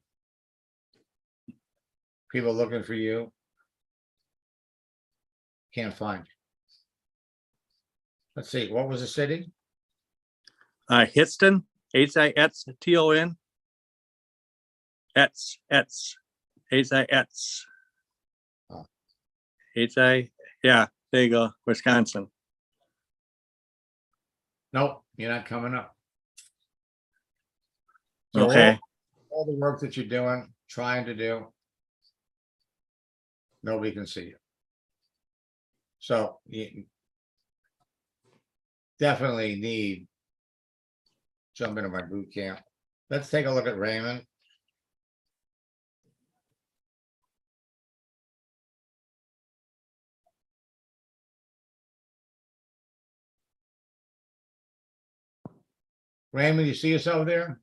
People looking for you can't find you. Let's see, what was the city? Histon, Histon. Hitz. Oh. Yeah, there you go, Wisconsin. Nope, you're not coming up. So Okay, all the work that you're doing, trying to do, nobody can see you. So you definitely need jump into my boot camp. Let's take a look at Raymond. Raymond, you see yourself there?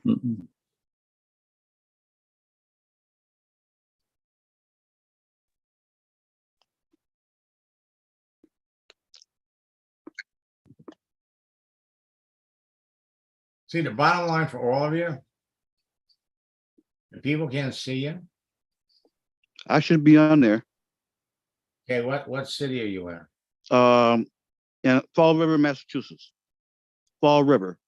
Mm-mm. See, the bottom line for all of you, if people can't see you, I should be on there. okay, what city are you in? In Fall River, Massachusetts. Fall River.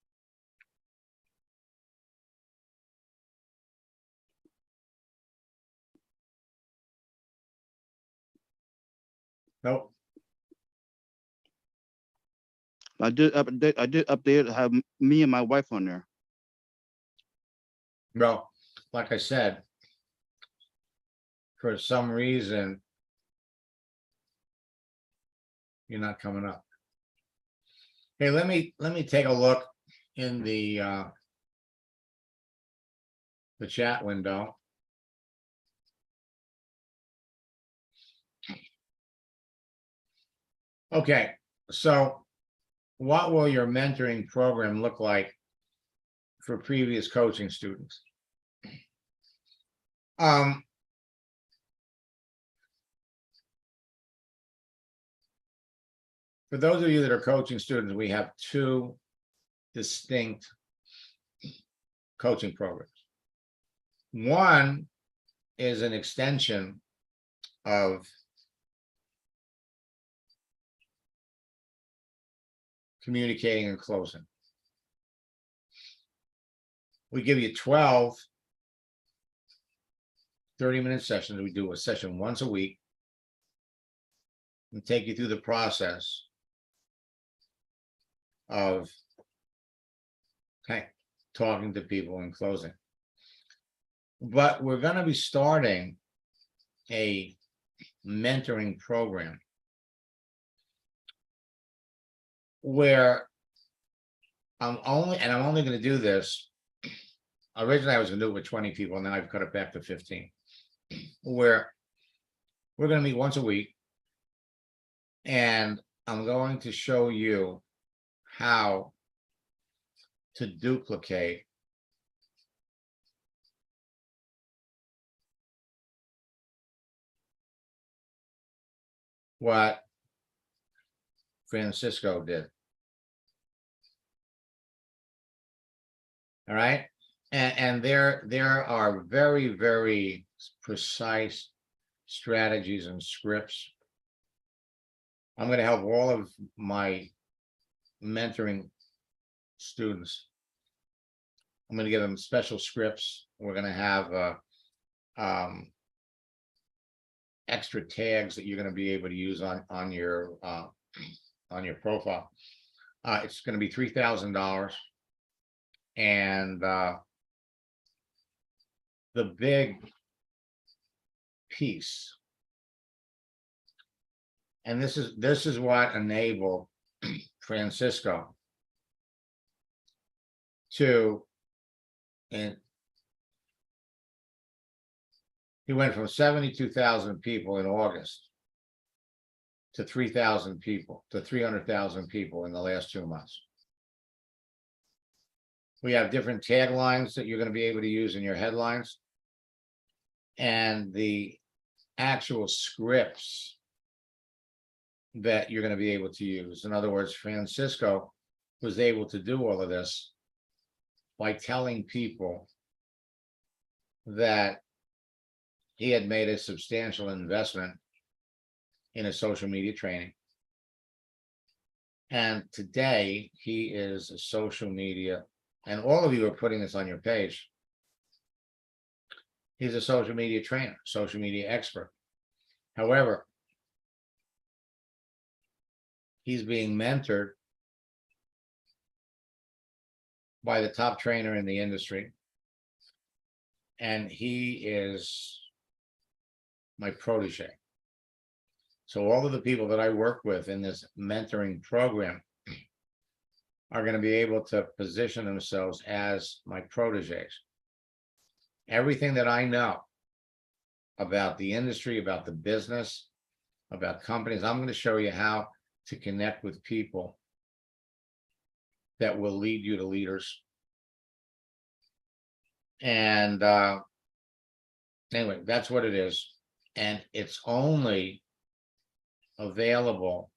Nope. I did update, have me and my wife on there. Well, like I said, for some reason, you're not coming up. Hey, let me take a look in the chat window. Okay, so what will your mentoring program look like for previous coaching students? For those of you that are coaching students, we have two distinct coaching programs. One is an extension of communicating and closing. We give you 12 30-minute sessions. We do a session once a week and take you through the process of talking to people and closing. But we're going to be starting a mentoring program where I'm only going to do this. Originally, I was going to do it with 20 people, and then I've cut it back to 15, where we're going to meet once a week, and I'm going to show you how to duplicate what Francisco did. All right. And there are very, very precise strategies and scripts. I'm going to help all of my mentoring students. I'm going to give them special scripts. We're going to have extra tags that you're going to be able to use on your profile. It's going to be $3,000, and the big piece, and this is what enabled Francisco to, and he went from 72,000 people in August to 3,000 people to 300,000 people in the last 2 months. We have different taglines that you're going to be able to use in your headlines, and the actual scripts that you're going to be able to use. In other words, Francisco was able to do all of this by telling people that he had made a substantial investment in a social media training. And today he is a social media, and all of you are putting this on your page. He's a social media trainer, social media expert. However, he's being mentored by the top trainer in the industry. And he is my protege. So all of the people that I work with in this mentoring program are going to be able to position themselves as my proteges. Everything that I know about the industry, about the business, about companies, I'm going to show you how to connect with people that will lead you to leaders. And anyway, that's what it is. And it's only available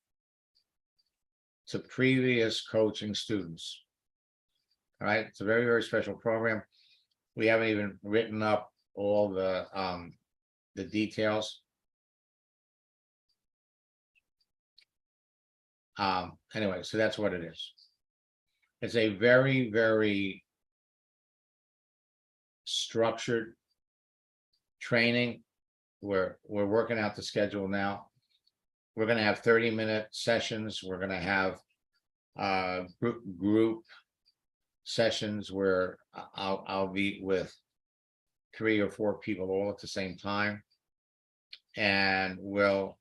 to previous coaching students. All right, it's a very, very special program. We haven't even written up all the details. Anyway, so that's what it is. It's a very, very structured training. We're working out the schedule now. we're gonna have 30-minute sessions. We're gonna have group sessions where I'll be with 3 or 4 people all at the same time. And we'll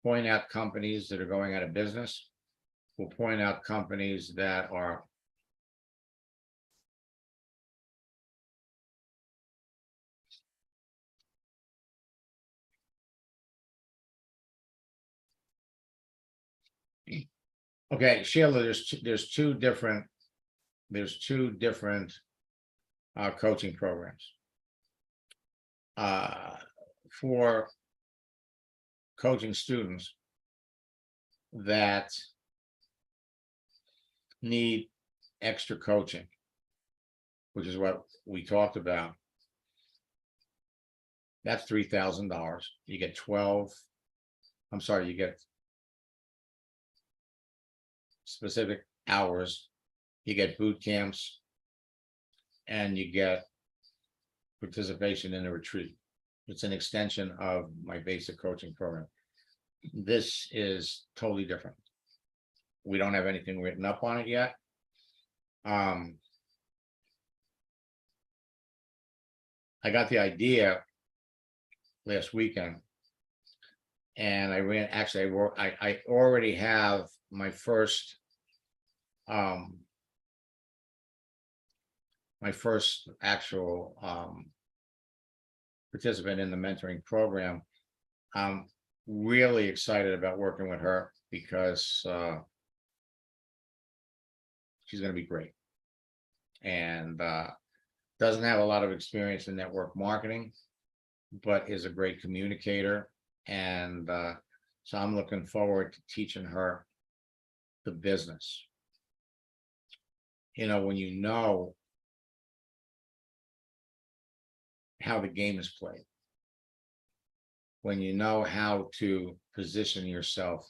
point out companies that are going out of business. We'll point out companies that are okay, Sheila, there's two different coaching programs. For coaching students that need extra coaching, which is what we talked about. That's $3,000. You get 12. I'm sorry, you get specific hours, you get boot camps, and you get participation in a retreat. It's an extension of my basic coaching program. This is totally different. We don't have anything written up on it yet. I got the idea last weekend, and I already have my first actual participant in the mentoring program. I'm really excited about working with her because she's going to be great, and doesn't have a lot of experience in network marketing, but is a great communicator. And so I'm looking forward to teaching her the business. You know, when you know how the game is played, when you know how to position yourself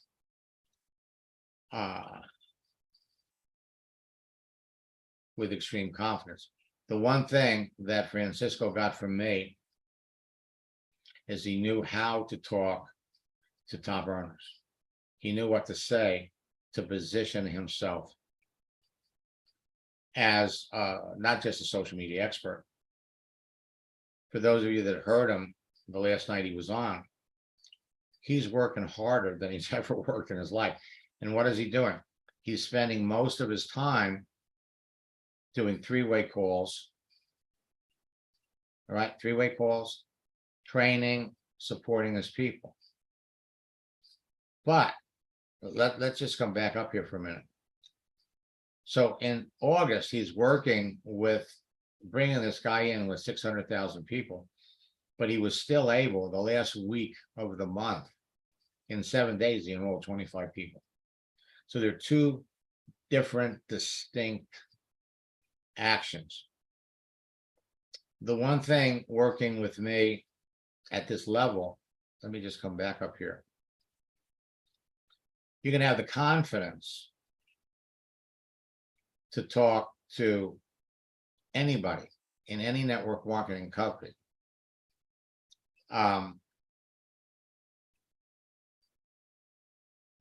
with extreme confidence. The one thing that Francisco got from me is he knew how to talk to top earners. He knew what to say to position himself as not just a social media expert. For those of you that heard him the last night he was on, he's working harder than he's ever worked in his life. And what is he doing? He's spending most of his time doing 3-way calls. All right, 3-way calls, training, supporting his people. But let's just come back up here for a minute. So in August, he's working with bringing this guy in with 600,000 people, but he was still able, the last week of the month, in 7 days, he enrolled 25 people. So there are 2 different, distinct actions. The one thing working with me at this level, let me just come back up here. You can have the confidence to talk to anybody in any network marketing company. And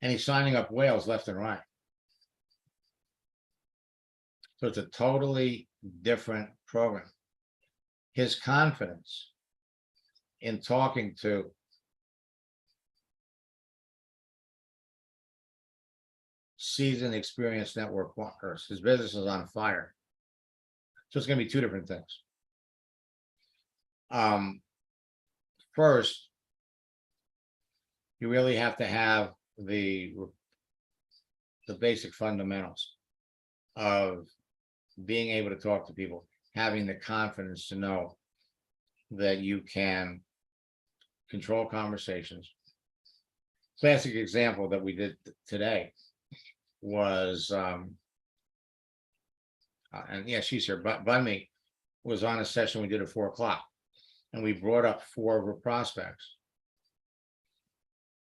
he's signing up whales left and right. So it's a totally different program. His confidence in talking to seasoned, experienced network marketers, his business is on fire. So it's going to be 2 different things. First, you really have to have the basic fundamentals of being able to talk to people, having the confidence to know that you can control conversations. Classic example that we did today was, and yeah, she's here, but Bunmi was on a session we did at 4 o'clock, and we brought up 4 of her prospects.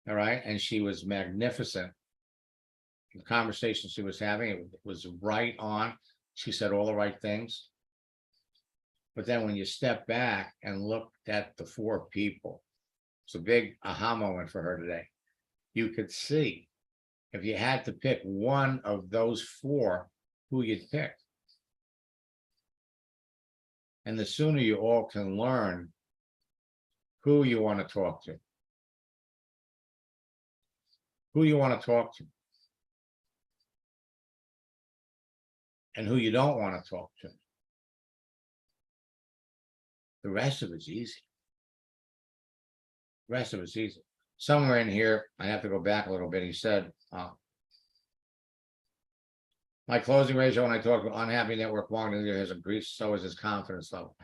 All right, and she was magnificent. The conversation she was having, it was right on. She said all the right things. But then when you step back and look at the 4 people It's a big aha moment for her today. You could see if you had to pick one of those four, who you'd pick. And the sooner you all can learn who you want to talk to, who you want to talk to, and who you don't want to talk to, the rest of it's easy. The rest of it's easy. Somewhere in here, I have to go back a little bit. He said, my closing ratio when I talk about unhappy network marketing leader has increased, so is his confidence level.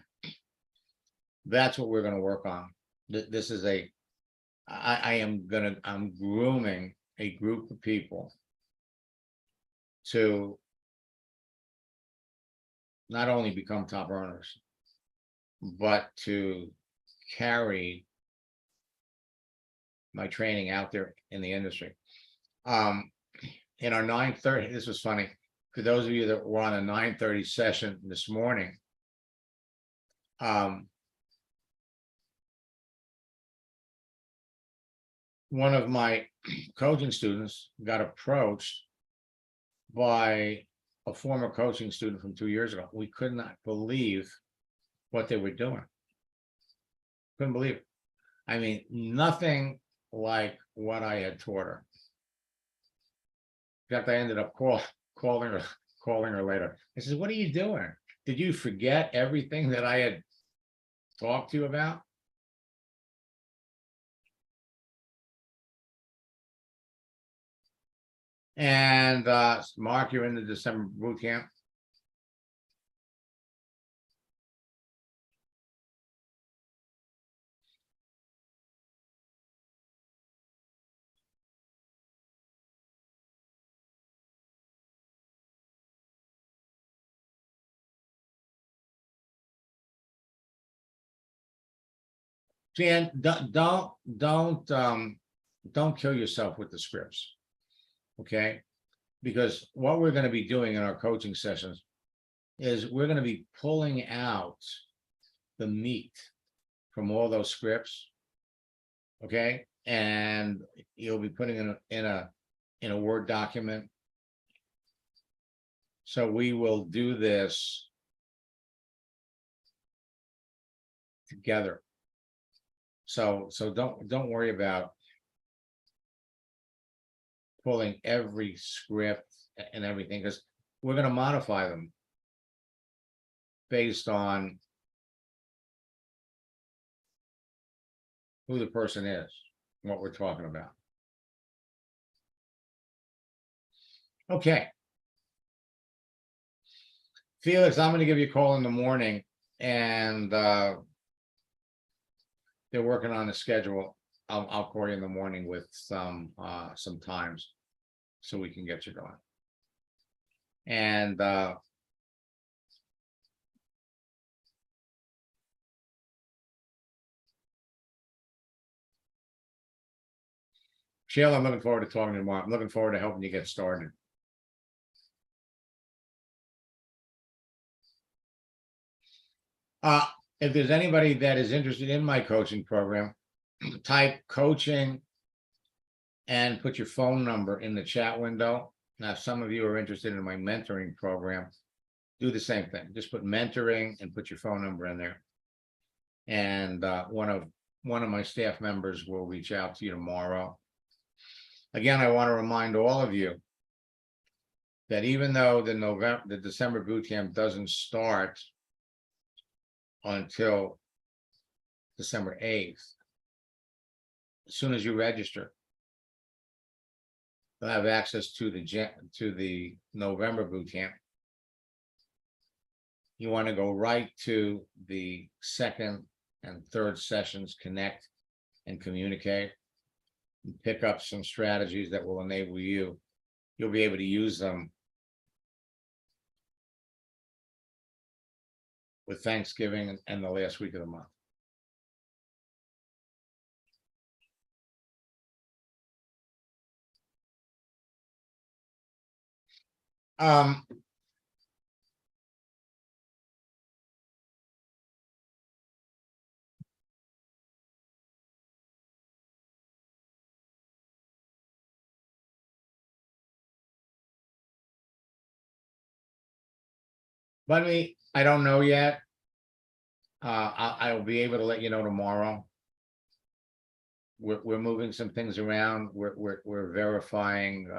That's what we're going to work on. This is I'm grooming a group of people to not only become top earners, but to carry my training out there in the industry. In our 9:30, this was funny, for those of you that were on a 9:30 session this morning, one of my coaching students got approached by a former coaching student from 2 years ago. We could not believe what they were doing. Couldn't believe it. I mean, nothing like what I had taught her. In fact, I ended up calling her later. I said, "What are you doing? Did you forget everything that I had talked to you about?" And Mark, you're in the December boot camp. Jan, don't kill yourself with the scripts, okay? Because what we're going to be doing in our coaching sessions is we're going to be pulling out the meat from all those scripts, okay? And you'll be putting it in a Word document. So we will do this together. So don't worry about pulling every script and everything, because we're going to modify them based on who the person is, what we're talking about. Okay. Felix, I'm going to give you a call in the morning, and they're working on the schedule. I'll call you in the morning with some times so we can get you going. And Sheila, I'm looking forward to talking to you tomorrow. I'm looking forward to helping you get started. If there's anybody that is interested in my coaching program, type coaching and put your phone number in the chat window. Now, if some of you are interested in my mentoring program, do the same thing. Just put mentoring and put your phone number in there. And one of my staff members will reach out to you tomorrow. Again, I want to remind all of you that even though the December boot camp doesn't start until December 8th, as soon as you register, you'll have access to the November boot camp. You want to go right to the second and third sessions, connect and communicate, and pick up some strategies that will enable you. You'll be able to use them with Thanksgiving and the last week of the month. Bunny, I don't know yet. I will be able to let you know tomorrow. We're moving some things around. We're verifying,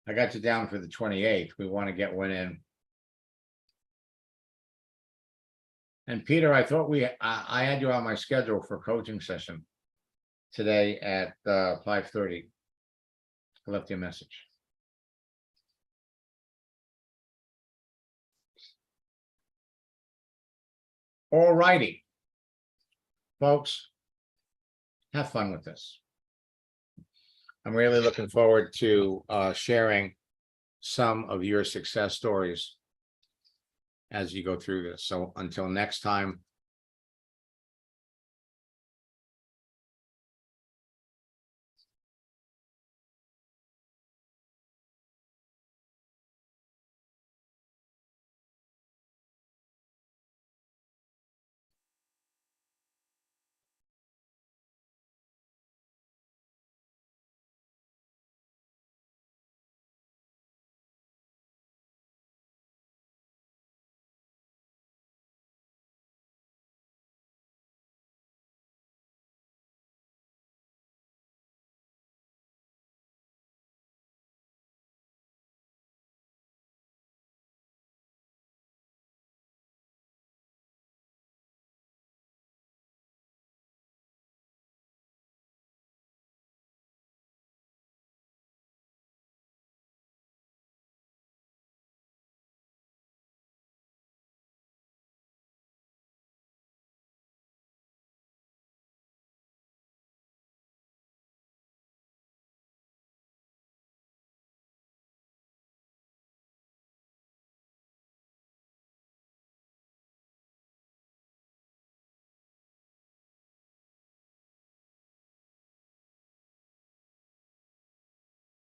I got you down for the 28th. We want to get one in. And Peter, I thought I had you on my schedule for coaching session today at 5:30. I left you a message. All righty. Folks, have fun with this. I'm really looking forward to sharing some of your success stories as you go through this. So until next time,